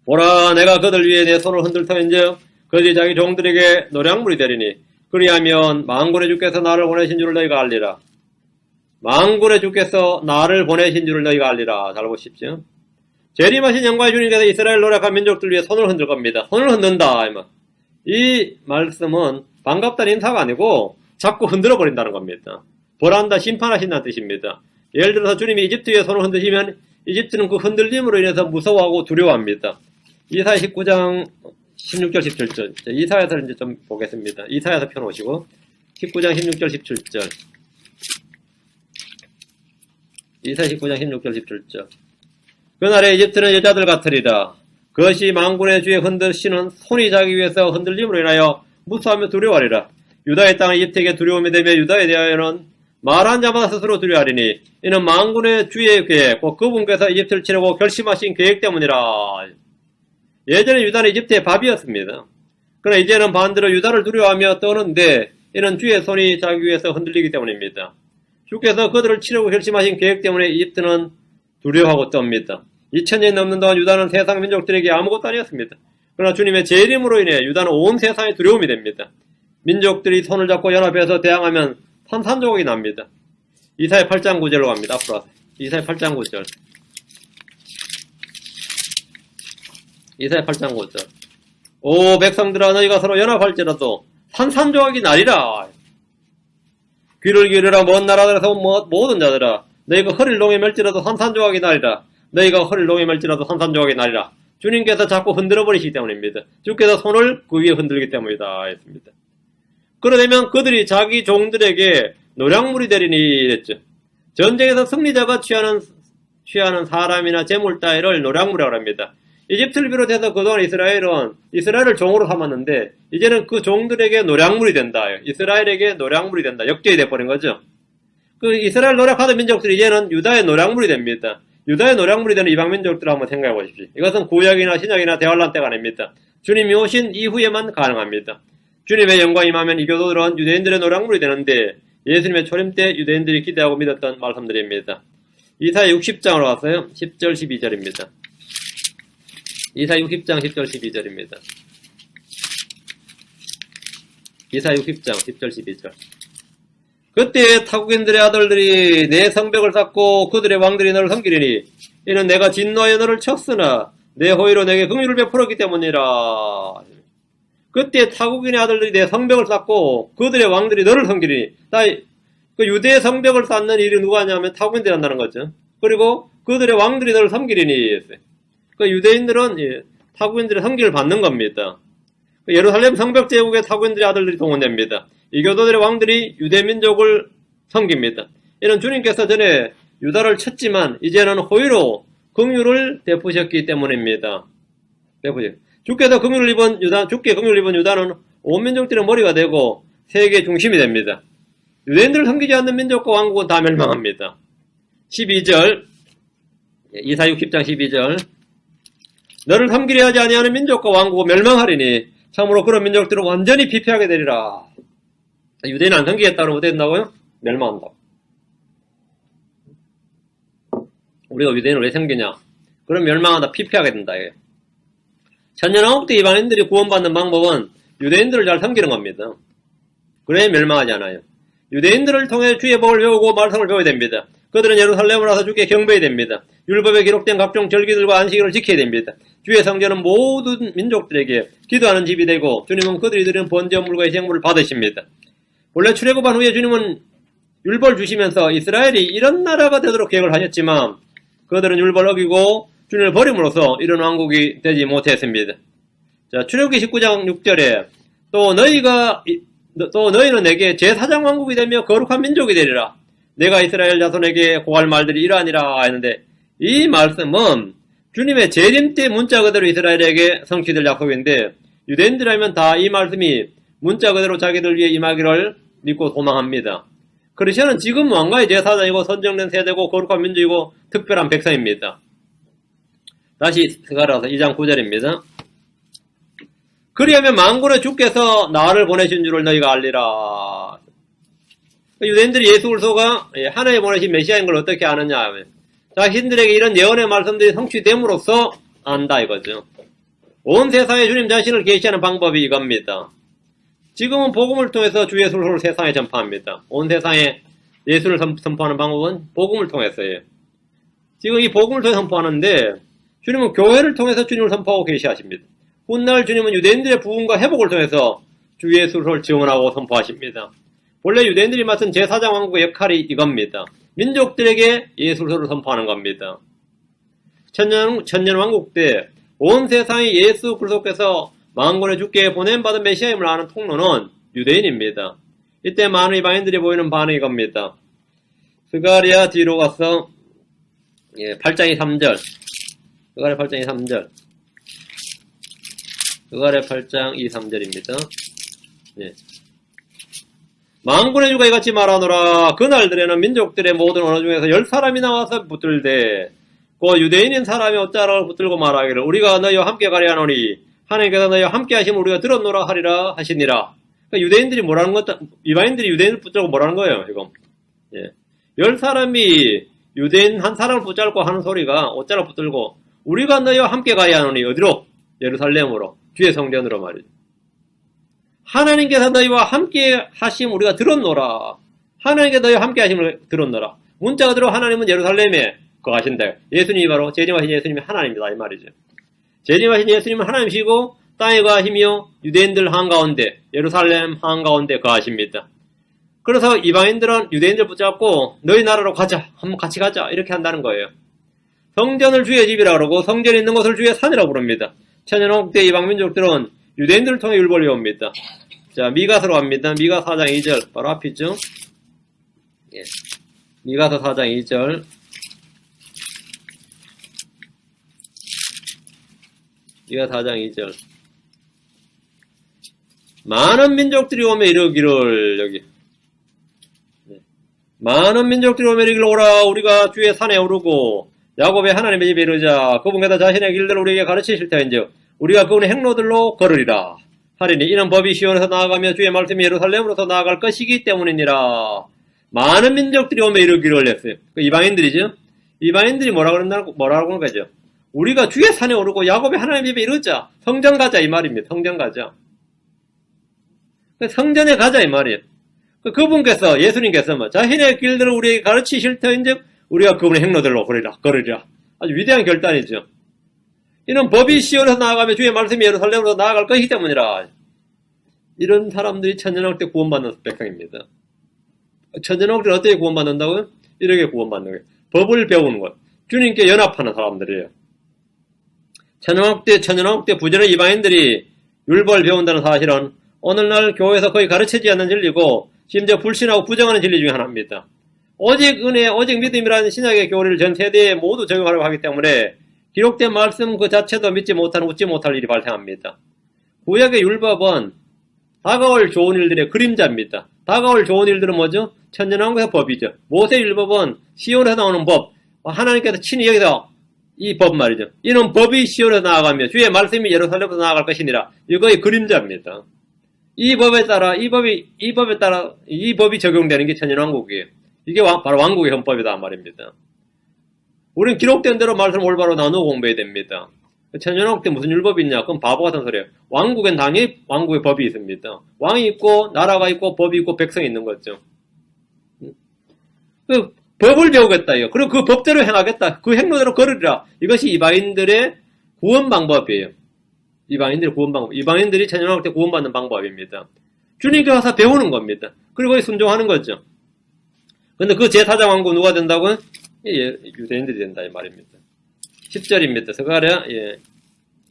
보라, 내가 그들 위에 내 손을 흔들 터인즉 그들이 자기 종들에게 노량물이 되리니 그리하면 만군의 주께서 나를 보내신 줄을 너희가 알리라. 만군의 주께서 나를 보내신 줄을 너희가 알리라. 잘 보십시오. 재림하신 영광의 주님께서 이스라엘 노력한 민족들 위해 손을 흔들 겁니다. 손을 흔든다. 이 말씀은 반갑다는 인사가 아니고 자꾸 흔들어 버린다는 겁니다. 벌한다, 심판하신다는 뜻입니다. 예를 들어서 주님이 이집트 위에 손을 흔드시면 이집트는 그 흔들림으로 인해서 무서워하고 두려워합니다. 이사야 19장 16절 17절. 이사야서 이제 좀 보겠습니다. 이사야서 펴놓으시고 19장 16절 17절. 이사야 19장 16절 17절. 그날에 이집트는 여자들 같으리라. 그것이 만군의 주에 흔드시는 손이 자기 위에서 흔들림으로 인하여 무서워하며 두려워하리라. 유다의 땅은 이집트에게 두려움이 되며 유다에 대하여는 말한 자마다 스스로 두려워하리니 이는 만군의 주의 계획, 곧 그분께서 이집트를 치려고 결심하신 계획 때문이라. 예전에 유다는 이집트의 밥이었습니다. 그러나 이제는 반대로 유다를 두려워하며 떠는데 이는 주의 손이 자기 위에서 흔들리기 때문입니다. 주께서 그들을 치려고 결심하신 계획 때문에 이집트는 두려워하고 떱니다. 2000년이 넘는 동안 유다는 세상 민족들에게 아무것도 아니었습니다. 그러나 주님의 재림으로 인해 유다는 온 세상에 두려움이 됩니다. 민족들이 손을 잡고 연합해서 대항하면 산산조각이 납니다. 이사야 8장 9절로 갑니다. 앞으로 가세요. 이사야 8장 9절. 이사야 8장 9절. 오 백성들아 너희가 서로 연합할지라도 산산조각이 나리라. 귀를 기울여라 먼 나라들에서 모든 자들아 너희가 허리를 농에 멜지라도 산산조각이 나리라. 너희가 허리를 농에 멜지라도 산산조각이 나리라. 주님께서 자꾸 흔들어 버리시기 때문입니다. 주께서 손을 그 위에 흔들기 때문이다 했습니다. 그러려면 그들이 자기 종들에게 노량물이 되리니 이랬죠. 전쟁에서 승리자가 취하는 사람이나 재물 따위를 노량물이라고 합니다. 이집트를 비롯해서 그동안 이스라엘은 이스라엘을 종으로 삼았는데 이제는 그 종들에게 노량물이 된다. 이스라엘에게 노량물이 된다. 역적이 돼버린 거죠. 그 이스라엘 노력하던 민족들이 이제는 유다의 노량물이 됩니다. 유다의 노량물이 되는 이방 민족들을 한번 생각해 보십시오. 이것은 구약이나 신약이나 대환란 때가 아닙니다. 주님이 오신 이후에만 가능합니다. 주님의 영광이 임하면 이 교도들은 유대인들의 노량물이 되는데 예수님의 초림 때 유대인들이 기대하고 믿었던 말씀들입니다. 이사야 60장으로 왔어요. 10절 12절입니다. 이사야 60장 10절 12절입니다. 이사야 60장 10절 12절. 그때 타국인들의 아들들이 내 성벽을 쌓고 그들의 왕들이 너를 섬기리니 이는 내가 진노하여 너를 쳤으나 내 호의로 내게 긍휼을 베풀었기 때문이라. 그때 타국인의 아들들이 내 성벽을 쌓고 그들의 왕들이 너를 섬기리니 그 유대의 성벽을 쌓는 일이 누가 하냐면 타국인들이 한다는 거죠. 그리고 그들의 왕들이 너를 섬기리니 그 유대인들은 타국인들의 섬기를 받는 겁니다. 예루살렘 성벽 제국의 타국인들의 아들들이 동원됩니다. 이 교도들의 왕들이 유대민족을 섬깁니다. 이는 주님께서 전에 유다를 쳤지만 이제는 호의로 긍휼을 베푸셨기 때문입니다. 주께서 긍휼을 입은 주께 긍휼을 입은 유다는 온 민족들의 머리가 되고 세계의 중심이 됩니다. 유대인들을 섬기지 않는 민족과 왕국은 다 멸망합니다. 12절 이사야 60장 12절 너를 섬기려 하지 아니하는 민족과 왕국은 멸망하리니 참으로 그런 민족들은 완전히 피폐하게 되리라. 유대인 안 섬기겠다고 어떻게 된다고요? 멸망한다고. 우리가 유대인을 왜 섬기냐? 그럼 멸망한다, 피폐하게 된다. 천년왕국 때 이방인들이 구원받는 방법은 유대인들을 잘 섬기는 겁니다. 그래야 멸망하지 않아요. 유대인들을 통해 주의 법을 배우고 말씀을 배워야 됩니다. 그들은 예루살렘을 와서 주께 경배해야 됩니다. 율법에 기록된 각종 절기들과 안식일을 지켜야 됩니다. 주의 성전은 모든 민족들에게 기도하는 집이 되고 주님은 그들이 드리는 번제물과 희생물을 받으십니다. 원래 출애굽한 후에 주님은 율법을 주시면서 이스라엘이 이런 나라가 되도록 계획을 하셨지만 그들은 율법을 어기고 주님을 버림으로써 이런 왕국이 되지 못했습니다. 자, 출애굽기 19장 6절에 또 너희는 내게 제4장 왕국이 되며 거룩한 민족이 되리라. 내가 이스라엘 자손에게 고할 말들이 이러하니라 했는데 이 말씀은 주님의 재림 때 문자 그대로 이스라엘에게 성취될 약속인데 유대인들이라면 다 이 말씀이 문자 그대로 자기들 위해 임하기를 믿고 도망합니다. 크리스천은 지금 왕가의 제사장이고 선정된 세대고 거룩한 민족이고 특별한 백성입니다. 다시 스가랴서 2장 9절입니다. 그리하면 만군의 주께서 나를 보내신 줄을 너희가 알리라. 유대인들이 예수 그리스도가 하나님 보내신 메시아인 걸 어떻게 아느냐 하면 자신들에게 이런 예언의 말씀들이 성취됨으로써 안다 이거죠. 온 세상에 주님 자신을 계시하는 방법이 이겁니다. 지금은 복음을 통해서 주 예수를 세상에 전파합니다. 온 세상에 예수를 선포하는 방법은 복음을 통해서예요. 지금 이 복음을 통해서 선포하는데 주님은 교회를 통해서 주님을 선포하고 계시하십니다. 훗날 주님은 유대인들의 부흥과 회복을 통해서 주 예수를 증언하고 선포하십니다. 본래 유대인들이 맡은 제사장 왕국의 역할이 이겁니다. 민족들에게 예수를 선포하는 겁니다. 천년 왕국 때 온 세상이 예수 그리스도께서 만군의 주께 보냄받은 메시아임을 아는 통로는 유대인입니다. 이때 많은 이방인들이 보이는 반응이 겁니다. 스가랴 뒤로 가서 8장 3절 스가랴 8장 3절 스가랴 8장 3절입니다. 만군의 주가 이같이 말하노라. 그날들에는 민족들의 모든 언어 중에서 10사람이 나와서 붙들되 그 유대인인 사람이 옷자락을 붙들고 말하기를 우리가 너희와 함께 가려 하노니 하나님께서 너희와 함께 하시면 우리가 들었노라 하리라 하시니라. 그러니까 유대인들이 뭐라는 것도 이방인들이 유대인을 붙잡고 뭐라는 거예요. 이거 10사람이 유대인 한 사람을 붙잡고 하는 소리가 옷자락 붙들고 우리가 너희와 함께 가야 하노니 어디로? 예루살렘으로 주의 성전으로 말이죠. 하나님께서 너희와 함께 하심 우리가 들었노라. 하나님께서 너희와 함께 하심을 들었노라. 문자 그대로 하나님은 예루살렘에 거하신다. 예수님이 바로 재림하신 예수님이 하나님이다 이 말이죠. 재림하신 예수님은 하나님이시고 땅에 거하시며 유대인들 한가운데 예루살렘 한가운데 거하십니다. 그래서 이방인들은 유대인들 붙잡고 너희 나라로 가자. 한번 같이 가자. 이렇게 한다는 거예요. 성전을 주의 집이라 그러고 성전이 있는 곳을 주의 산이라고 부릅니다. 천년왕국 때 이방 민족들은 유대인들을 통해 율법을 외웁니다. 자, 미가서로 갑니다. 미가 4장 2절 바로 앞이죠. 미가서 4장 2절 미가 4장 2절 많은 민족들이 오며 이르기를 여기 많은 민족들이 오며 이르기를 오라 우리가 주의 산에 오르고 야곱의 하나님의 집에 이르자 그분께서 자신의 길들을 우리에게 가르치실 터인즉 우리가 그분의 행로들로 걸으리라 하리니 이는 법이 시온에서 나아가며 주의 말씀이 예루살렘으로서 나아갈 것이기 때문이니라. 많은 민족들이 오며 이르기를 했어요. 그 이방인들이죠. 이방인들이 뭐라고 하는 거죠? 우리가 주의 산에 오르고 야곱의 하나님의 집에 이르자 성전 가자 이 말입니다. 성전 가자. 성전에 가자 이 말이에요. 그분께서 예수님께서 자신의 길들을 우리에게 가르치실 터인즉 우리가 그분의 행로들로 걸으리라. 아주 위대한 결단이죠. 이는 법이 시온에서 나아가며 주의 말씀이 예루살렘으로 나아갈 것이기 때문이라. 이런 사람들이 천년왕국 때 구원받는 백성입니다. 천년왕국 때 어떻게 구원받는다고요? 이렇게 구원받는 거예요. 법을 배우는 것. 주님께 연합하는 사람들이에요. 천년왕국 때 부전의 이방인들이 율법을 배운다는 사실은 오늘날 교회에서 거의 가르치지 않는 진리고 심지어 불신하고 부정하는 진리 중에 하나입니다. 오직 은혜, 오직 믿음이라는 신약의 교리를 전 세대에 모두 적용하려고 하기 때문에 기록된 말씀 그 자체도 믿지 못하는 웃지 못할 일이 발생합니다. 구약의 율법은 다가올 좋은 일들의 그림자입니다. 다가올 좋은 일들은 뭐죠? 천년왕국의 법이죠. 모세 율법은 시온에서 나오는 법, 하나님께서 친히 여기서 이 법 말이죠. 이는 법이 시온에서 나아가며 주의 말씀이 예루살렘에서 나아갈 것이니라. 이거의 그림자입니다. 이 법에 따라 이 법이 적용되는 게 천년왕국이에요. 이게 바로 왕국의 헌법이다 말입니다. 우리는 기록된 대로 말씀을 올바로 나누어 공부해야 됩니다. 천년왕국 때 무슨 율법이 있냐? 그건 바보 같은 소리예요. 왕국엔 당연히 왕국의 법이 있습니다. 왕이 있고 나라가 있고 법이 있고 백성이 있는 거죠. 그 법을 배우겠다 이거. 그리고 그 법대로 행하겠다. 그 행로대로 걸으리라. 이것이 이방인들의 구원 방법이에요. 이방인들의 구원 방법. 이방인들이 천년왕국 때 구원받는 방법입니다. 주님께 와서 배우는 겁니다. 그리고 거기 순종하는 거죠. 근데 그 제사장 왕국 누가 된다고요? 유대인들이 된다 이 말입니다. 10절입니다. 스가랴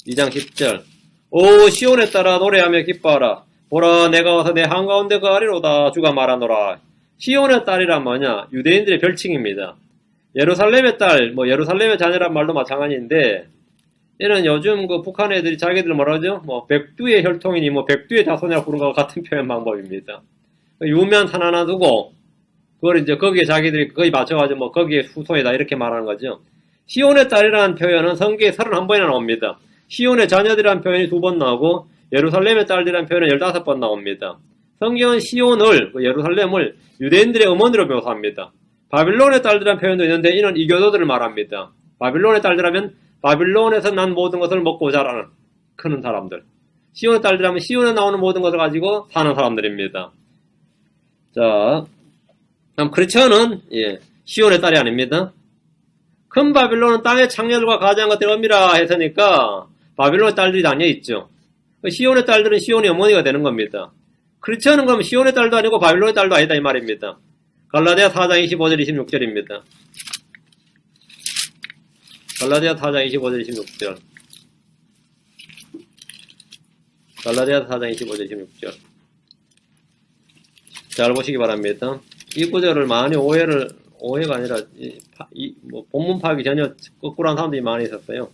2장 10절. 오 시온에 따라 노래하며 기뻐하라. 보라 내가 와서 내 한가운데 거하리로다. 주가 말하노라. 시온의 딸이란 뭐냐? 유대인들의 별칭입니다. 예루살렘의 딸, 예루살렘의 자녀란 말도 마찬가지인데 얘는 요즘 그 북한 애들이 자기들 뭐라죠? 백두의 혈통이니 백두의 자손이라고 부르는 것 같은 표현 방법입니다. 유면 산 하나 두고 그걸 이제 거기에 자기들이 거의 맞춰가지고 뭐 거기에 후손이다 이렇게 말하는 거죠. 시온의 딸이라는 표현은 성경에 31번이나 나옵니다. 시온의 자녀들이라는 표현이 2번 나오고 예루살렘의 딸들이라는 표현은 15번 나옵니다. 성경은 시온을, 예루살렘을 유대인들의 어머니로 묘사합니다. 바빌론의 딸들이라는 표현도 있는데 이는 이교도들을 말합니다. 바빌론의 딸들하면 바빌론에서 난 모든 것을 먹고 자라는 크는 사람들. 시온의 딸들하면 시온에 나오는 모든 것을 가지고 사는 사람들입니다. 자, 그럼 크리스천은 시온의 딸이 아닙니다. 큰 바빌론은 땅의 창녀들과 가장한 것들이 엄밀하 했으니까 바빌론의 딸들이 다녀있죠. 시온의 딸들은 시온의 어머니가 되는 겁니다. 크리스천은 그럼 시온의 딸도 아니고 바빌론의 딸도 아니다 이 말입니다. 갈라디아 4장 25절 26절입니다. 갈라디아 4장 25절 26절. 갈라디아 4장 25절 26절. 잘 보시기 바랍니다. 이 구절을 많이 오해가 아니라 본문 파악이 전혀 거꾸로 한 사람들이 많이 있었어요.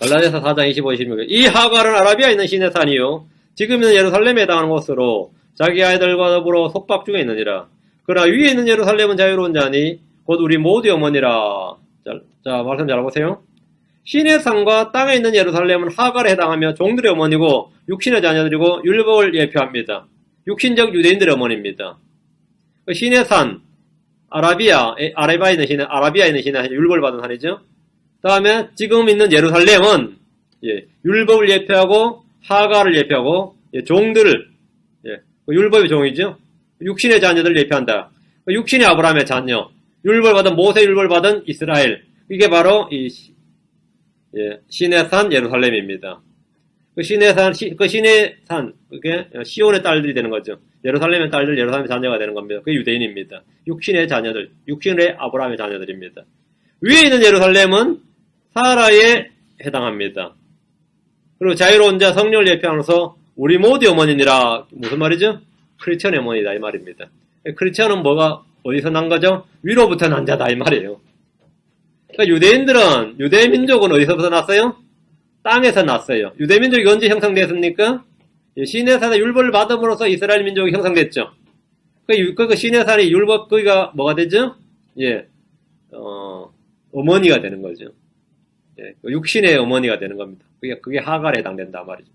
갈라디아서 4장 25, 26절. 이 하갈은 아라비아에 있는 시내 산이요 지금 있는 예루살렘에 해당하는 곳으로 자기 아이들과 더불어 속박 중에 있느니라. 그러나 위에 있는 예루살렘은 자유로운 자니 곧 우리 모두의 어머니라. 자, 말씀 잘 보세요. 시내 산과 땅에 있는 예루살렘은 하갈에 해당하며 종들의 어머니고 육신의 자녀들이고 율법을 예표합니다. 육신적 유대인들의 어머니입니다. 시내 산, 아라비아에 있는 시내, 율법을 받은 산이죠. 다음에 지금 있는 예루살렘은 율법을 예표하고 하갈을 예표하고 종들을 율법의 종이죠. 육신의 자녀들을 예표한다. 육신의 아브라함의 자녀, 율법을 받은 모세 율법을 받은 이스라엘. 이게 바로 이 시내 산 예루살렘입니다. 그 시내 산, 그게 시온의 딸들이 되는 거죠. 예루살렘의 딸들, 예루살렘의 자녀가 되는 겁니다. 그게 유대인입니다. 육신의 자녀들, 육신의 아브라함의 자녀들입니다. 위에 있는 예루살렘은 사라에 해당합니다. 그리고 자유로운 자 성령을 예표하면서 우리 모두의 어머니니라. 무슨 말이죠? 크리스천의 어머니다 이 말입니다. 크리스천은 뭐가 어디서 난 거죠? 위로부터 난 자다 이 말이에요. 그러니까 유대인들은 유대 민족은 어디서부터 났어요? 땅에서 났어요. 유대 민족이 언제 형성됐습니까? 시내산의 율법을 받음으로써 이스라엘 민족이 형성됐죠. 그 시내산의 율법 거기가 뭐가 되죠? 어머니가 되는 거죠. 육신의 어머니가 되는 겁니다. 그게 하갈에 해당된다 말이죠.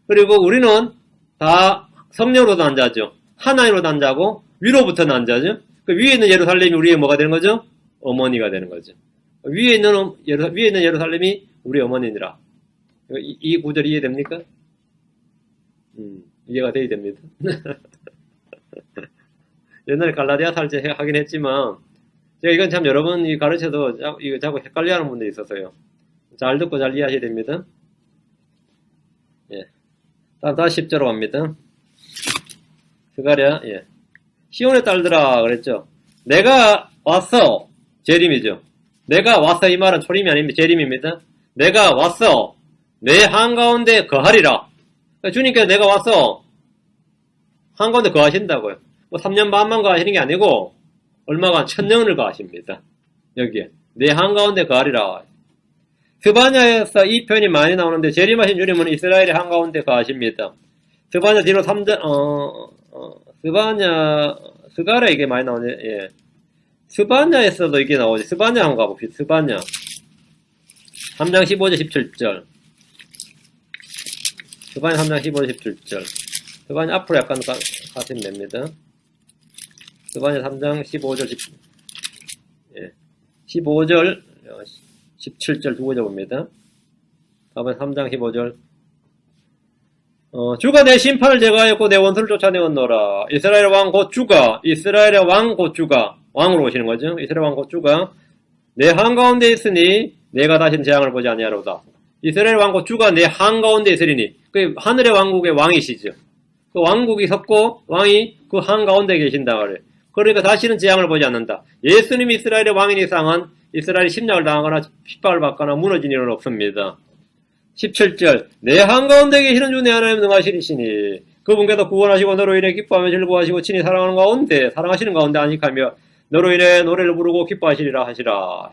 그리고 우리는 다 성령으로 난 자죠. 하나님으로 난 자고 위로부터 난 자죠. 그 위에 있는 예루살렘이 우리의 뭐가 되는 거죠? 어머니가 되는 거죠. 위에 있는 예루살렘이 우리 어머니니라. 이 구절이 이해됩니까? 이해가 돼야 됩니다. 옛날에 갈라디아 살 때 하긴 했지만 제가 이건 참 여러 번 가르쳐도 이거 자꾸 헷갈려하는 분들이 있어서요. 잘 듣고 잘 이해하셔야 됩니다. 다시 10절로 갑니다. 스가랴, 시온의 딸들아 그랬죠. 내가 왔어. 재림이죠. 내가 왔어 이 말은 초림이 아닙니다. 재림입니다. 내가 왔어. 내 한가운데 거하리라. 주님께서 내가 왔어. 한가운데 거하신다고요. 뭐 3년 반만 거하시는 게 아니고 얼마간 1000년을 거하십니다. 여기에. 내 한가운데 거하리라. 스바냐에서 이 표현이 많이 나오는데 재림하신 주님은 이스라엘의 한가운데 거하십니다. 스바냐 뒤로 3절, 스가랴 이게 많이 나오네. 스바냐에서도 이게 나오지. 스바냐 한번 가봅시다. 스바냐. 3장 15절 17절. 스바냐 3장 15절 17절. 스바냐 앞으로 약간 가시면 됩니다. 스바냐 3장 15절 15절 17절 두 구절 봅니다. 다음에 3장 15절. 주가 내 심판을 제거하였고 내 원수를 쫓아내었노라. 이스라엘 왕 곧 주가, 이스라엘의 왕 곧 주가, 왕으로 오시는 거죠. 이스라엘 왕 곧 주가 내 한가운데 있으니 내가 다시는 재앙을 보지 아니하로다. 이스라엘 왕 곧 주가 내 한가운데 있으리니 그 하늘의 왕국의 왕이시죠. 그 왕국이 섰고 왕이 그 한가운데 계신다 그래. 그러니까 다시는 재앙을 보지 않는다. 예수님이 이스라엘의 왕인 이상은 이스라엘이 침략을 당하거나 핍박을 받거나 무너진 일은 없습니다. 17절 내 한가운데 계시는 주 내 하나님 능하시리시니 그분께서 구원하시고 너로 인해 기뻐하며 즐거워하시고 친히 사랑하시는 가운데 안식하며 너로 인해 노래를 부르고 기뻐하시리라 하시라.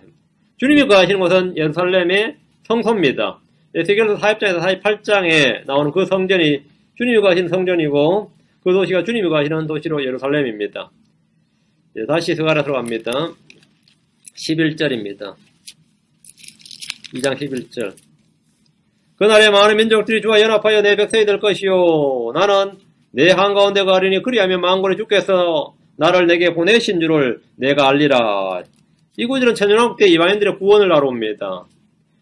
주님이 거하시는 곳은 예루살렘의 성소입니다. 에스겔서 40장에서 48장에 나오는 그 성전이 주님이 거하시는 성전이고 그 도시가 주님이 가시는 도시로 예루살렘입니다. 다시 스가랴 들어갑니다. 11절입니다. 2장 11절. 그날에 많은 민족들이 주와 연합하여 내 백성이 될 것이요 나는 내 한가운데 가리니 그리하면 만군의 주께서 나를 내게 보내신 줄을 내가 알리라. 이 구절은 천연왕국 때 이방인들의 구원을 나옵니다.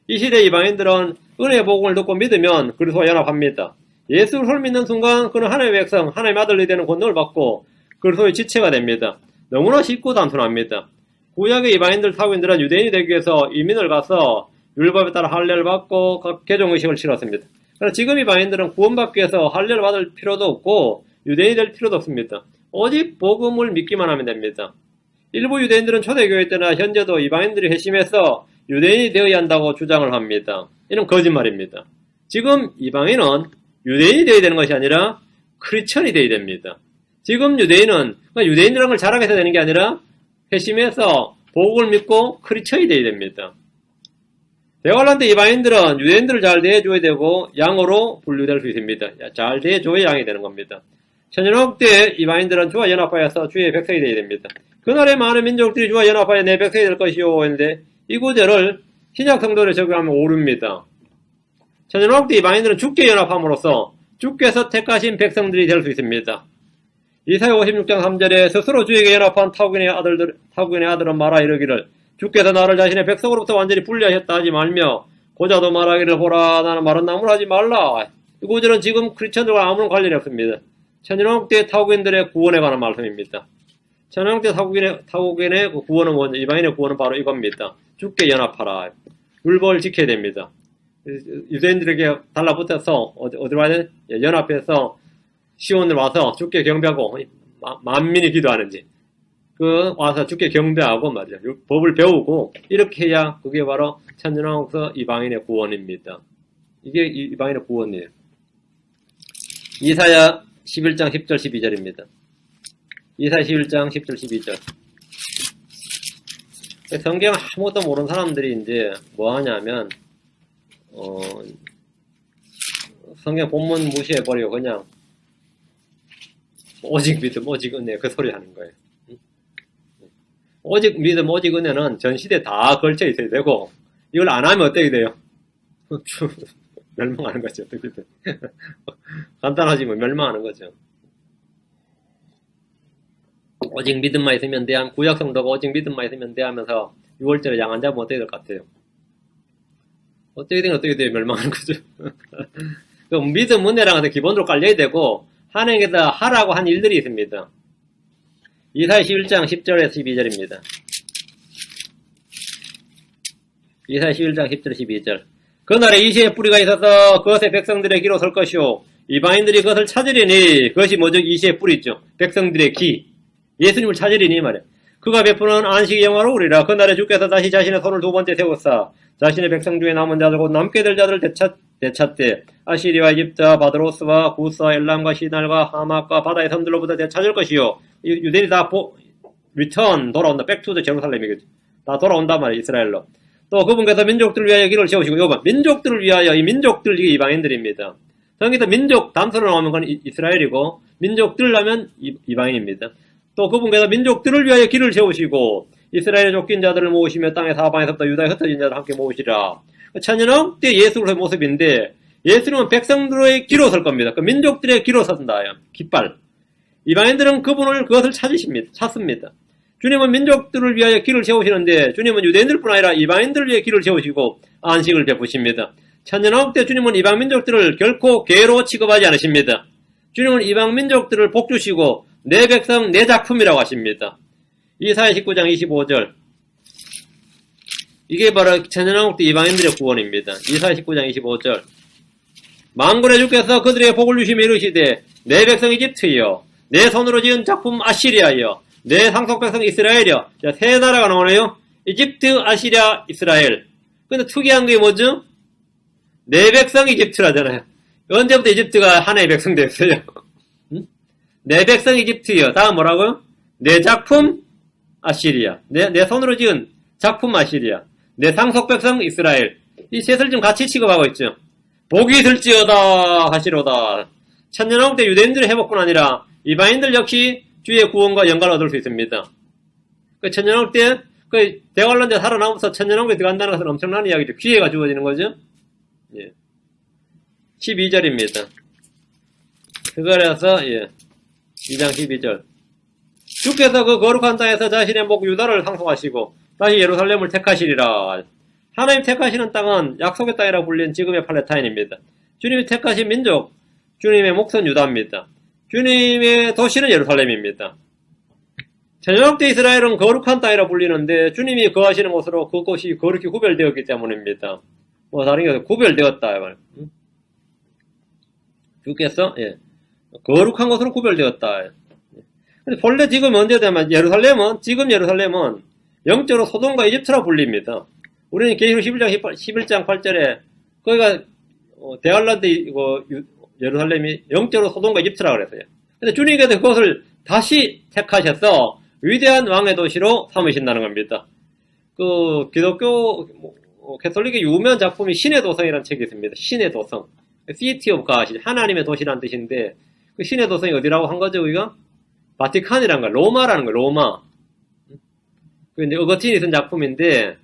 이 시대 이방인들은 은혜의 복음을 듣고 믿으면 그리스도와 연합합니다. 예수를 믿는 순간 그는 하나님의 백성, 하나님의 아들이 되는 권능을 받고 그리스도의 지체가 됩니다. 너무나 쉽고 단순합니다. 구약의 이방인들 타국인들은 유대인이 되기 위해서 이민을 가서 율법에 따라 할례를 받고 각 개종의식을 치렀습니다. 그러나 지금 이방인들은 구원받기 위해서 할례를 받을 필요도 없고 유대인이 될 필요도 없습니다. 오직 복음을 믿기만 하면 됩니다. 일부 유대인들은 초대교회 때나 현재도 이방인들이 회심해서 유대인이 되어야 한다고 주장을 합니다. 이는 거짓말입니다. 지금 이방인은 유대인이 되어야 되는 것이 아니라 크리스천이 되어야 됩니다. 지금 유대인은 유대인이라는 걸 자랑해서 되는 게 아니라 회심해서 복음을 믿고 크리스천이 되어야 됩니다. 대관란 때 이방인들은 유대인들을 잘 대해줘야 되고 양으로 분류될 수 있습니다. 잘 대해줘야 양이 되는 겁니다. 천연왕국 때 이방인들은 주와 연합하여서 주의 백성이 되어야 됩니다. 그날에 많은 민족들이 주와 연합하여 내 백성이 될 것이요 했는데 이 구절을 신약 성도에 적용하면 오릅니다. 천연왕국 때 이방인들은 주께 연합함으로써 주께서 택하신 백성들이 될 수 있습니다. 이사야 56장 3절에 스스로 주에게 연합한 타국인의 아들은 말하 이르기를 주께서 나를 자신의 백성으로부터 완전히 분리하셨다 하지 말며 고자도 말하기를 보라 나는 마른 나무를 하지 말라. 이 구절은 지금 크리스천들과 아무런 관련이 없습니다. 천연왕국 때 타국인들의 구원에 관한 말씀입니다. 천연왕국 때 타국인의 구원은 뭐냐? 이방인의 구원은 바로 이겁니다. 주께 연합하라. 율법을 지켜야 됩니다. 유대인들에게 달라붙어서 어디로 와야 돼? 연합해서 시온을 와서 주께 경배하고 만민이 기도하는지 와서 주께 경배하고 말이죠. 법을 배우고 이렇게 해야 그게 바로 천연왕국에서 이방인의 구원입니다. 이게 이방인의 구원이에요. 이사야 11장 10절 12절입니다. 이사야 11장 10절 12절. 성경 아무것도 모르는 사람들이 이제 뭐 하냐면 성경 본문 무시해버리고 그냥 오직 믿음 오직 은혜 그 소리 하는 거예요. 오직 믿음 오직 은혜는 전 시대 다 걸쳐 있어야 되고 이걸 안 하면 어떻게 돼요? 멸망하는 거죠. 어떻게 돼? 간단하지만 멸망하는 거죠. 오직 믿음만 있으면 돼. 구약 성도가 오직 믿음만 있으면 돼 하면서 6월절에 양 안 잡으면 어떻게 될 것 같아요? 어떻게 돼요? 멸망하는 거죠. 그럼 믿음, 은혜랑 기본으로 깔려야 되고 하나님께서 하라고 한 일들이 있습니다. 이사야 11장 10절에서 12절입니다. 이사야 11장 10절 12절. 그날에 이시의 뿌리가 있어서 그것의 백성들의 기로 설 것이요 이방인들이 그것을 찾으리니 그것이 뭐죠? 이시의 뿌리죠. 백성들의 기. 예수님을 찾으리니 말이야. 그가 베푸는 안식이 영화로우리라. 그날에 주께서 다시 자신의 손을 두 번째 세웠사 자신의 백성 중에 남은 자들 곧 남게 될 자들을 되찾되 아시리와 이집트와 바드로스와 구스와 엘람과 시날과 하막과 바다의 섬들로부터 되찾을 것이요 유대인이 다 리턴 돌아온다. 백투더 제루살렘이겠죠. 다 돌아온단 말이에요. 이스라엘로. 또 그분께서 민족들을 위하여 길을 세우시고 요번 민족들을 위하여 이 민족들 이게 이방인들입니다. 성경에서 민족 단서로 나오는 건 이스라엘이고 민족들 하면 이방인입니다. 또 그분께서 민족들을 위하여 길을 세우시고 이스라엘에 쫓긴 자들을 모으시며 땅의 사방에서부터 유다에 흩어진 자들을 함께 모으시라. 천연왕국 때 예수의 모습인데 예수님은 백성들의 기로 설 겁니다. 그 민족들의 기로 선다. 깃발. 이방인들은 그것을 찾습니다. 주님은 민족들을 위하여 길을 세우시는데 주님은 유대인들뿐 아니라 이방인들을 위해 길을 세우시고 안식을 베푸십니다. 천연왕국 때 주님은 이방 민족들을 결코 개로 취급하지 않으십니다. 주님은 이방 민족들을 복주시고 내 백성 내 작품이라고 하십니다. 이사야 19장 25절. 이게 바로 천연왕국 때 이방인들의 구원입니다. 이사야 19장 25절. 만군의 주께서 그들에게 복을 주시며 이르시되 내 백성 이집트여 내 손으로 지은 작품 아시리아여 내 상속 백성 이스라엘이여. 자, 세 나라가 나오네요. 이집트, 아시리아, 이스라엘. 근데 특이한 게 뭐죠? 내 백성 이집트라잖아요. 언제부터 이집트가 하나의 백성 됐어요? 내 백성 이집트여. 다음 뭐라고요? 내 작품 아시리아. 내 손으로 지은 작품 아시리아. 내 상속 백성 이스라엘. 이 셋을 좀 같이 취급하고 있죠. 복이 들지어다 하시로다. 천년왕국 때 유대인들의 회복뿐 아니라 이방인들 역시 주의 구원과 영광을 얻을 수 있습니다. 그 천년왕국 때, 그 대관론제 살아남아서 천년왕국에 들어간다는 것은 엄청난 이야기죠. 기회가 주어지는 거죠. 예. 12절입니다. 그거라서, 예. 2장 12절. 주께서 그 거룩한 땅에서 자신의 목 유다를 상속하시고 다시 예루살렘을 택하시리라. 하나님 택하시는 땅은 약속의 땅이라 불린 지금의 팔레타인입니다. 주님이 택하신 민족, 주님의 목선 유다입니다. 주님의 도시는 예루살렘입니다. 천년왕국 때 이스라엘은 거룩한 땅이라 불리는데 주님이 거하시는 곳으로 그곳이 거룩히 구별되었기 때문입니다. 뭐 다른 게 구별되었다. 주께서 예. 거룩한 곳으로 구별되었다. 근데 본래 지금 언제 되면 지금 예루살렘은 영적으로 소돔과 이집트라 불립니다. 우리는 계시록 11장 8절에 거기가 대할란드 예루살렘이 영적으로 소돔과 이집트라 그랬어요. 근데 주님께서 그것을 다시 택하셔서 위대한 왕의 도시로 삼으신다는 겁니다. 그 기독교 캐톨릭의 유명한 작품이 신의 도성이라는 책이 있습니다. 신의 도성, City of God, 하나님의 도시라는 뜻인데 그 신의 도성이 어디라고 한 거죠? 우리가 바티칸이라는 거, 로마라는 거, 로마. 그 이제 어거틴이 쓴 작품인데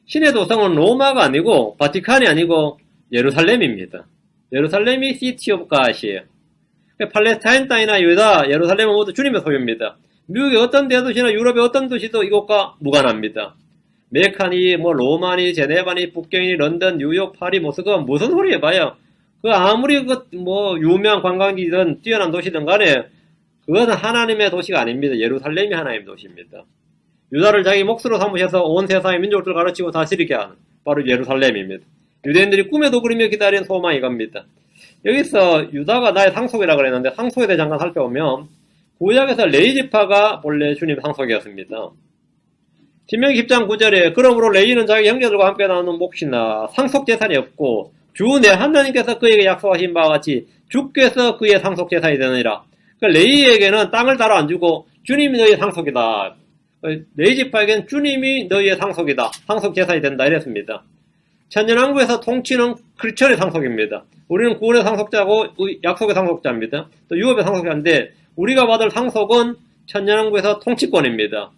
신의 도성은 로마가 아니고 바티칸이 아니고 예루살렘입니다. 예루살렘이 City of God이에요. 팔레스타인 땅이나 유다, 예루살렘은 모두 주님의 소유입니다. 미국의 어떤 대도시나 유럽의 어떤 도시도 이곳과 무관합니다. 메카니, 로마니, 제네바니, 북경이니, 런던, 뉴욕, 파리, 모스크바 무슨 소리 해봐요. 그 아무리 유명한 관광지든 뛰어난 도시든 간에 그것은 하나님의 도시가 아닙니다. 예루살렘이 하나님의 도시입니다. 유다를 자기 몫으로 삼으셔서 온 세상의 민족들을 가르치고 다스리게 하는 바로 예루살렘입니다. 유대인들이 꿈에도 그리며 기다린 소망이 이겁니다. 여기서 유다가 나의 상속이라고 그랬는데 상속에 대해 잠깐 살펴보면 구약에서 레위 지파가 본래 주님의 상속이었습니다. 신명기 10장 9절에 그러므로 레위는 자기 형제들과 함께 나누는 몫이나 상속 재산이 없고 주 내 하나님께서 그에게 약속하신 바와 같이 주께서 그의 상속 재산이 되느니라. 그러니까 레위에게는 땅을 따로 안 주고 주님이 너희의 상속이다. 레위 지파에게는 주님이 너희의 상속이다. 상속 재산이 된다 이랬습니다. 천년왕국에서 통치는 크리스천의 상속입니다. 우리는 구원의 상속자고 약속의 상속자입니다. 또 유업의 상속자인데 우리가 받을 상속은 천년왕국에서 통치권입니다.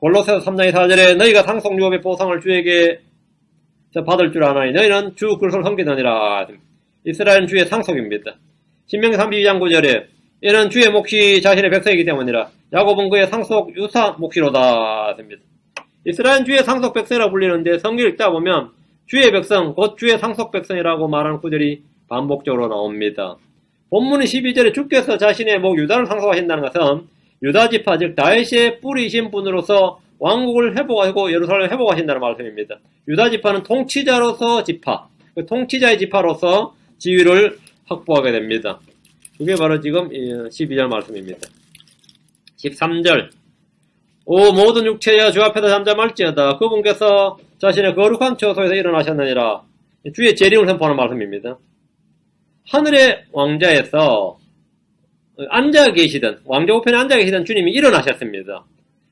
골로새서 3장 4절에 너희가 상속 유업의 보상을 주에게 받을 줄 아나니 너희는 주 그리스도를 섬기느니라. 이스라엘은 주의 상속입니다. 신명기 32장 9절에 이는 주의 몫이 자신의 백성이기 때문이라. 야곱은 그의 상속 유사 몫이로다. 이스라엘은 주의 상속 백성이라고 불리는데 성경을 읽다 보면 주의 백성, 곧 주의 상속 백성이라고 말하는 구절이 반복적으로 나옵니다. 본문의 12절에 주께서 자신의 목 유다를 상속하신다는 것은 유다 지파 즉 다윗의 뿌리신 분으로서 왕국을 회복하고 예루살렘을 회복하신다는 말씀입니다. 유다 지파는 통치자로서 지파, 통치자의 지파로서 지위를 확보하게 됩니다. 그게 바로 지금 12절 말씀입니다. 13절 오 모든 육체야 주 앞에서 잠잠할지어다 그분께서 자신의 거룩한 처소에서 일어나셨느니라. 주의 재림을 선포하는 말씀입니다. 하늘의 왕자에서 앉아 계시던 왕자 우편에 앉아 계시던 주님이 일어나셨습니다.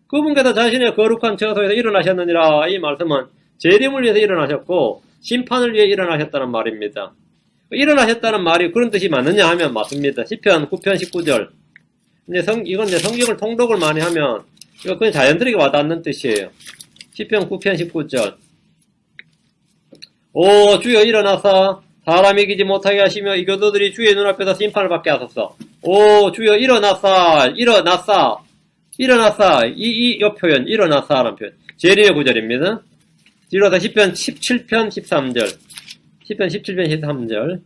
그분께서 자신의 거룩한 처소에서 일어나셨느니라. 이 말씀은 재림을 위해서 일어나셨고 심판을 위해 일어나셨다는 말입니다. 일어나셨다는 말이 그런 뜻이 맞느냐 하면 맞습니다. 시편 9편 19절. 근데 이건 이제 성경을 통독을 많이 하면 이거 그냥 자연스럽게 와닿는 뜻이에요. 시편 9편 19절. 오 주여 일어나사 사람이 이기지 못하게 하시며 이 교도들이 주의 눈앞에서 심판을 받게 하소서. 오 주여 일어나사 이 표현 일어나사라는 표현 재림의 구절입니다. 뒤로서 시편 17편 13절. 시편 17편 13절.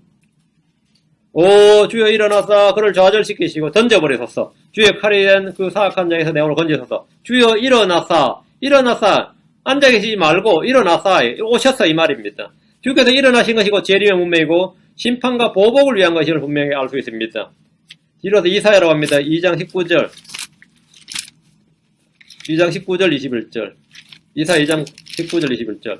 오 주여 일어나사 그를 좌절시키시고 던져버리소서. 주의 칼이 된 그 사악한 자에서 내 오늘 건지소서. 주여 일어나사 앉아 계시지 말고 일어나사 오셔서 이 말입니다. 주께서 일어나신 것이고 재림의 문명이고 심판과 보복을 위한 것임을 분명히 알 수 있습니다. 뒤로서 이사야라고 합니다. 2장 19절 21절 이사야 2장 19절 21절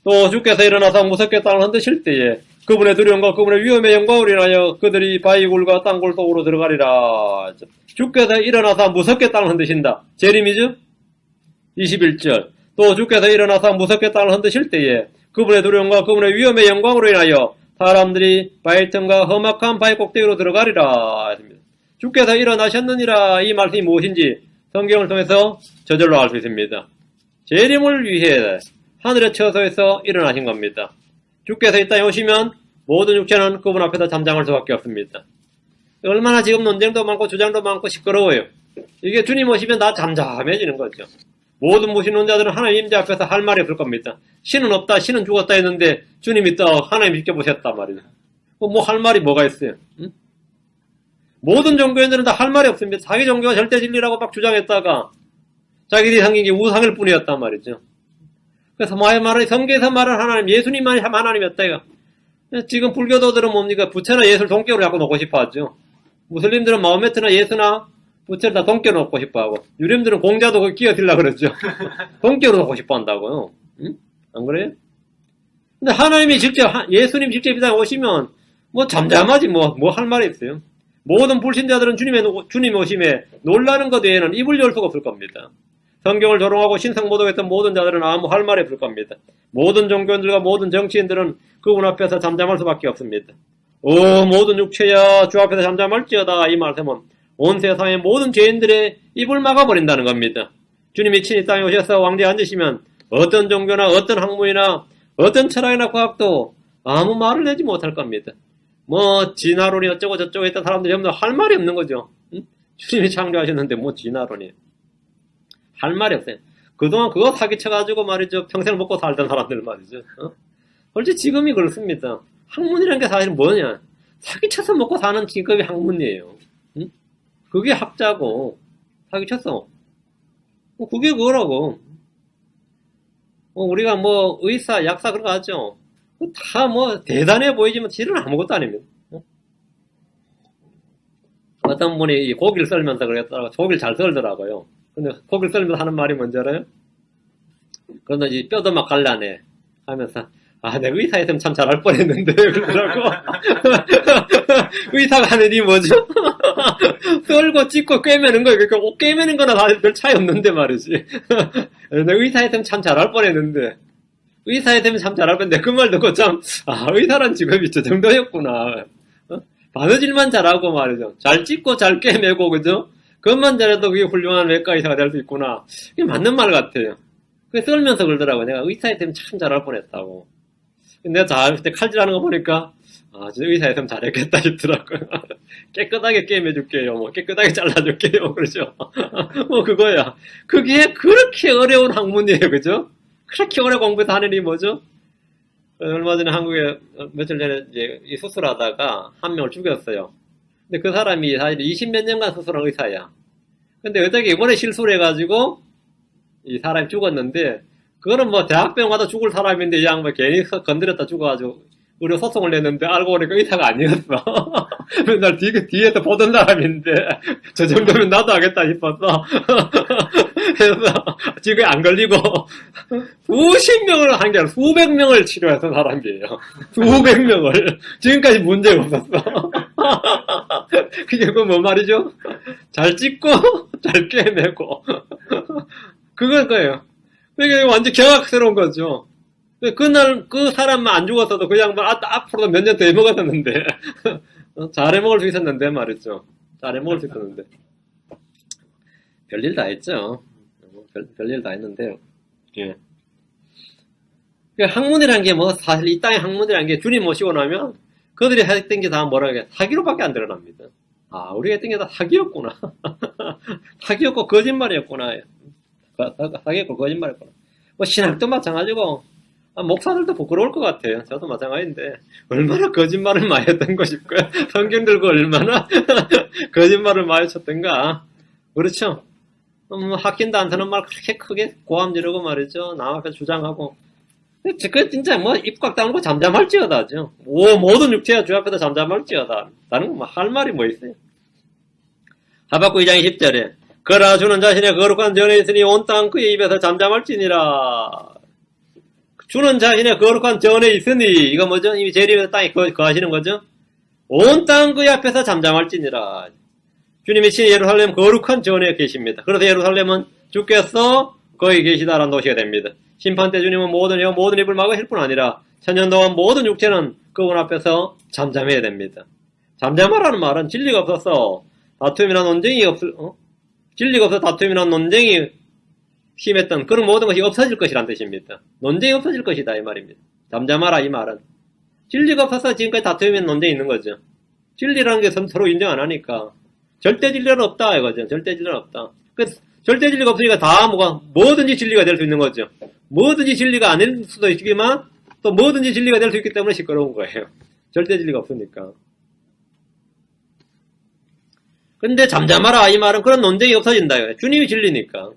또 주께서 일어나서 무섭게 땅을 흔드실 때에 그분의 두려움과 그분의 위엄의 영광을 인하여 그들이 바위굴과 땅굴 속으로 들어가리라. 주께서 일어나서 무섭게 땅을 흔드신다. 재림이죠? 21절 또 주께서 일어나서 무섭게 땅을 흔드실 때에 그분의 두려움과 그분의 위엄의 영광으로 인하여 사람들이 바위 틈과 험악한 바위 꼭대기로 들어가리라. 주께서 일어나셨느니라 이 말씀이 무엇인지 성경을 통해서 저절로 알 수 있습니다. 재림을 위해 하늘의 처소에서 일어나신 겁니다. 주께서 이 땅에 오시면 모든 육체는 그분 앞에서 잠잠할 수밖에 없습니다. 얼마나 지금 논쟁도 많고 주장도 많고 시끄러워요. 이게 주님 오시면 다 잠잠해지는 거죠. 모든 무신론자들은 하나님 임재 앞에서 할 말이 없을 겁니다. 신은 없다, 신은 죽었다 했는데 주님이 또 하나님 지켜보셨단 말이죠. 뭐 할 말이 뭐가 있어요? 응? 모든 종교인들은 다 할 말이 없습니다. 자기 종교가 절대 진리라고 막 주장했다가 자기들이 생긴 게 우상일 뿐이었단 말이죠. 그래서 성경에서 말하는 하나님, 예수님만이 하나님이었다 이거. 지금 불교도들은 뭡니까? 부처나 예수를 동격으로 자꾸 놓고 싶어 하죠. 무슬림들은 마호메트나 예수나 부처를 다 동격으로 놓고 싶어 하고, 유림들은 공자도 거기 끼어들려고 그러죠. 동격으로 놓고 싶어 한다고요. 응? 안 그래요? 근데 하나님이 직접, 예수님 직접 이 땅에 오시면, 뭐 잠잠하지, 뭐 할 말이 있어요. 모든 불신자들은 주님 오심에 놀라는 것 외에는 입을 열 수가 없을 겁니다. 성경을 조롱하고 신성모독했던 모든 자들은 아무 할 말이 없을 겁니다. 모든 종교인들과 모든 정치인들은 그분 앞에서 잠잠할 수밖에 없습니다. 모든 육체야 주 앞에서 잠잠할지어다 이 말씀은 온 세상의 모든 죄인들의 입을 막아버린다는 겁니다. 주님이 친히 땅에 오셔서 왕좌에 앉으시면 어떤 종교나 어떤 학문이나 어떤 철학이나 과학도 아무 말을 내지 못할 겁니다. 뭐 진화론이 어쩌고 저쩌고 했던 사람들이 전부 할 말이 없는 거죠. 응? 주님이 창조하셨는데 뭐 진화론이 할 말이 없어요. 그동안 그거 사기쳐가지고 말이죠. 평생 먹고 살던 사람들 말이죠. 솔직히 지금이 그렇습니다. 학문이라는 게 사실 뭐냐. 사기쳐서 먹고 사는 직업이 학문이에요. 응? 그게 학자고 사기쳤어. 그게 그거라고. 우리가 뭐 의사, 약사 그런 거 하죠. 다 뭐 대단해 보이지만 실은 아무것도 아닙니다. 어떤 분이 고기를 썰면서 그랬더라고. 고기를 잘 썰더라고요. 근데 고기를 썰면서 하는 말이 뭔지 알아요? 그러면 이제 뼈도 막 갈라내 하면서 내가 의사였으면 참 잘할 뻔했는데 그러더라고. 의사가 하는 일이 뭐죠? 썰고 찢고 꿰매는 거예요. 그러니까 꿰매는 거나 사실 별 차이 없는데 말이지. 내가 의사였으면 참 잘할 뻔했는데 의사였으면 참 잘할 뻔했는데 그 말 듣고 참 의사란 직업이 저 정도였구나. 바느질만 잘하고 말이죠. 잘 찢고 잘 꿰매고 그죠? 그것만 잘해도 그게 훌륭한 외과 의사가 될 수 있구나. 이게 맞는 말 같아요. 그게 썰면서 그러더라고. 내가 의사였으면 참 잘할 뻔했다고. 내가 그때 칼질하는 거 보니까 진짜 의사였으면 잘했겠다 싶더라고요. 깨끗하게 꿰매줄게요. 뭐 깨끗하게 잘라줄게요. 그러죠. 뭐 그거야. 그게 그렇게 어려운 학문이에요. 그죠? 그렇게 오래 공부해서 하는 일이 뭐죠? 얼마 전에 한국에 며칠 전에 이제 이 수술하다가 한 명을 죽였어요. 근데 그 사람이 사실 20몇 년간 수술한 의사야. 근데 어떻게 이번에 실수를 해가지고 이 사람이 죽었는데 그거는 뭐 대학병 가다 죽을 사람인데 이 양반 괜히 건드렸다 죽어가지고 의료 소송을 냈는데 알고 보니까 의사가 아니었어. 맨날 뒤에서 보던 사람인데 저 정도면 나도 하겠다 싶었어. 그래서 지금 안 걸리고 수십 명을 한 게 아니라 수백 명을 치료했던 사람이에요. 수백 명을. 지금까지 문제가 없었어. 그게 뭐 말이죠? 잘 찢고 잘 꿰매고 그건 거예요. 이게 완전 경악스러운 거죠. 그날 그 사람만 안 죽었어도 그 양반 앞으로도 몇 년 더 해먹었었는데 잘 해먹을 수 있었는데 말이죠. 잘 해먹을 수 있었는데 별일 다 했죠. 별일 다 했는데 예. 학문이란 게 뭐 사실 이 땅의 학문이란 게 주님 모시고 나면 그들이 했던 게 다 뭐라 그래 사기로밖에 안 드러납니다. 우리가 했던 게 다 사기였구나. 사기였고 거짓말이었구나. 사기였고 거짓말이었구나. 뭐 신학도 마찬가지고 목사들도 부끄러울 것 같아요. 저도 마찬가지인데 얼마나 거짓말을 많이 했던 것일까요? 성경 들고 얼마나 거짓말을 많이 쳤던가. 그렇죠? 학긴도 안 서는 말 그렇게 크게 고함 지르고 말이죠. 남 앞에 주장하고. 그 진짜 뭐 입 꽉 다물고 잠잠할지어다죠. 모든 육체가 주 앞에서 잠잠할지어다. 다른 거 할 말이 뭐 있어요? 하박국 2장 10절에 그러나 주는 자신의 거룩한 전에 있으니 온 땅 그의 입에서 잠잠할지니라. 주는 자신의 거룩한 전에 있으니 이거 뭐죠? 이미 재림에서 땅에 거하시는 거죠? 온 땅 그의 앞에서 잠잠할지니라. 주님이 친히 예루살렘 거룩한 전에 계십니다. 그래서 예루살렘은 주께서 거기 계시다라는 도시가 됩니다. 심판 때 주님은 모든 입을 막으실 뿐 아니라 천년 동안 모든 육체는 그분 앞에서 잠잠해야 됩니다. 잠잠하라는 말은 진리가 없어서 다툼이나 논쟁이 진리가 없어 다툼이나 논쟁이 심했던 그런 모든 것이 없어질 것이란 뜻입니다. 논쟁이 없어질 것이다 이 말입니다. 잠잠하라 이 말은. 진리가 없어서 지금까지 다툼이나 논쟁이 있는 거죠. 진리라는 게 서로 인정 안 하니까 절대 진리는 없다 이거죠. 절대 진리는 없다. 절대 진리가 없으니까 다 뭐든지 진리가 될 수 있는 거죠. 뭐든지 진리가 아닐 수도 있지만 또 뭐든지 진리가 될 수 있기 때문에 시끄러운 거예요. 절대 진리가 없으니까. 근데 잠잠하라 이 말은 그런 논쟁이 없어진다. 주님이 진리니까.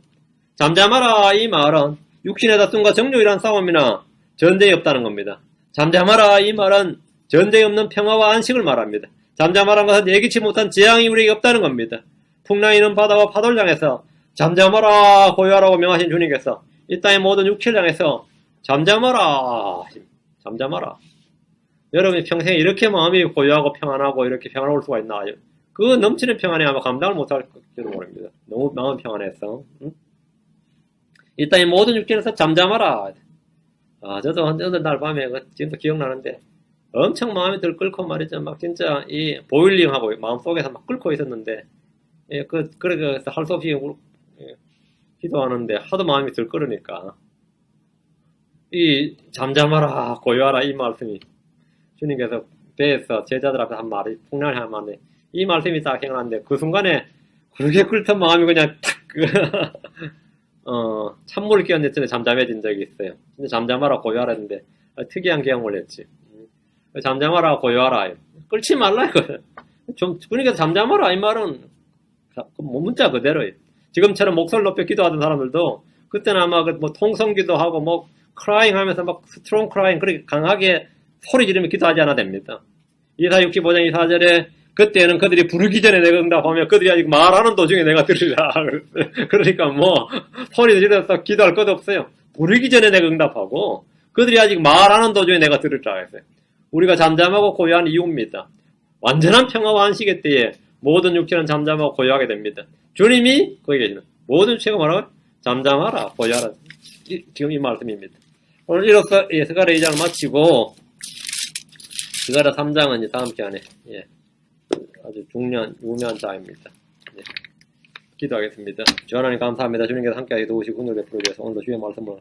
잠잠하라 이 말은 육신의 다툼과 정욕이란 싸움이나 전쟁이 없다는 겁니다. 잠잠하라 이 말은 전쟁이 없는 평화와 안식을 말합니다. 잠잠하라는 것은 예기치 못한 재앙이 우리에게 없다는 겁니다. 풍랑이 있는 바다와 파도를 향해서 잠잠하라 고요하라고 명하신 주님께서 이 땅의 모든 육체를 향해서 잠잠하라. 여러분이 평생에 이렇게 마음이 고요하고 평안하고 이렇게 평안할 수가 있나? 그 넘치는 평안에 아마 감당을 못할 줄은 모릅니다. 너무 마음 평안해서. 이 땅의 모든 육체에서 잠잠하라. 저도 어느 날 밤에 지금도 기억나는데 엄청 마음이 들끓고 말이죠. 막 진짜 이 보일링하고 마음속에서 막 끓고 있었는데 그래서 할 수 없이 기도하는데 하도 마음이 들끓으니까 이 잠잠하라 고요하라 이 말씀이 주님께서 배에서 제자들 앞에 한 말이 풍랑을 한 말인데 이 말씀이 딱 생각나는데 그 순간에 그렇게 끓던 마음이 그냥 탁 찬물을 끼얹는 전에 잠잠해진 적이 있어요. 근데 잠잠하라 고요하라 했는데 특이한 경험을 했지. 잠잠하라 고요하라 끓지 말라 이거예요. 그러니까 잠잠하라 이 말은 문자 그대로예요. 지금처럼 목소리 높여 기도하던 사람들도 그때는 아마 뭐 통성기도 하고 뭐 크라잉 하면서 막 스트롱 크라잉 그렇게 강하게 소리 지르며 기도하지 않아도 됩니다. 이사 65장 2사절에 그때는 그들이 부르기 전에 내가 응답하며 그들이 아직 말하는 도중에 내가 들으리라. 그러니까 뭐 소리 지르면서 기도할 것도 없어요. 부르기 전에 내가 응답하고 그들이 아직 말하는 도중에 내가 들으리라 했어요. 우리가 잠잠하고 고요한 이유입니다. 완전한 평화와 안식의 때에 모든 육체는 잠잠하고 고요하게 됩니다. 주님이 거기 계시는 모든 육체가 뭐라고? 잠잠하라 고요하라. 지금 이 말씀입니다. 오늘 이로써 스가랴 2장을 마치고 스가랴 3장은 이제 다음 시간에 아주 중요한 유명한 자입니다. 기도하겠습니다. 주 하나님 감사합니다. 주님께서 함께하게 도우시고 오늘 베풀어 주셔서 오늘도 주의 말씀을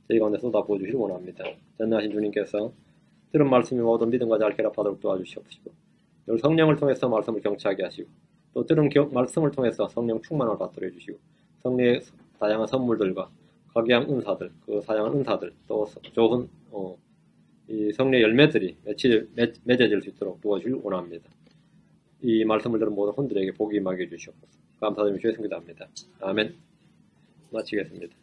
저희 가운데 쏟아부어 주시기 원합니다. 전능하신 주님께서 들은 말씀이 모든 믿음과 잘 결합하도록 도와주시옵시고 오늘 성령을 통해서 말씀을 경치하게 하시고 또 들은 말씀을 통해서 성령 충만을 받도록 해주시고 성령의 다양한 선물들과 각양 은사들, 그 사양한 은사들 또 좋은 이 성령의 열매들이 맺어질 수 있도록 도와주길 원합니다. 이 말씀을 들은 모든 혼들에게 복이 임하게 해주시옵소서. 감사드리며 주의 성기도합니다. 아멘. 마치겠습니다.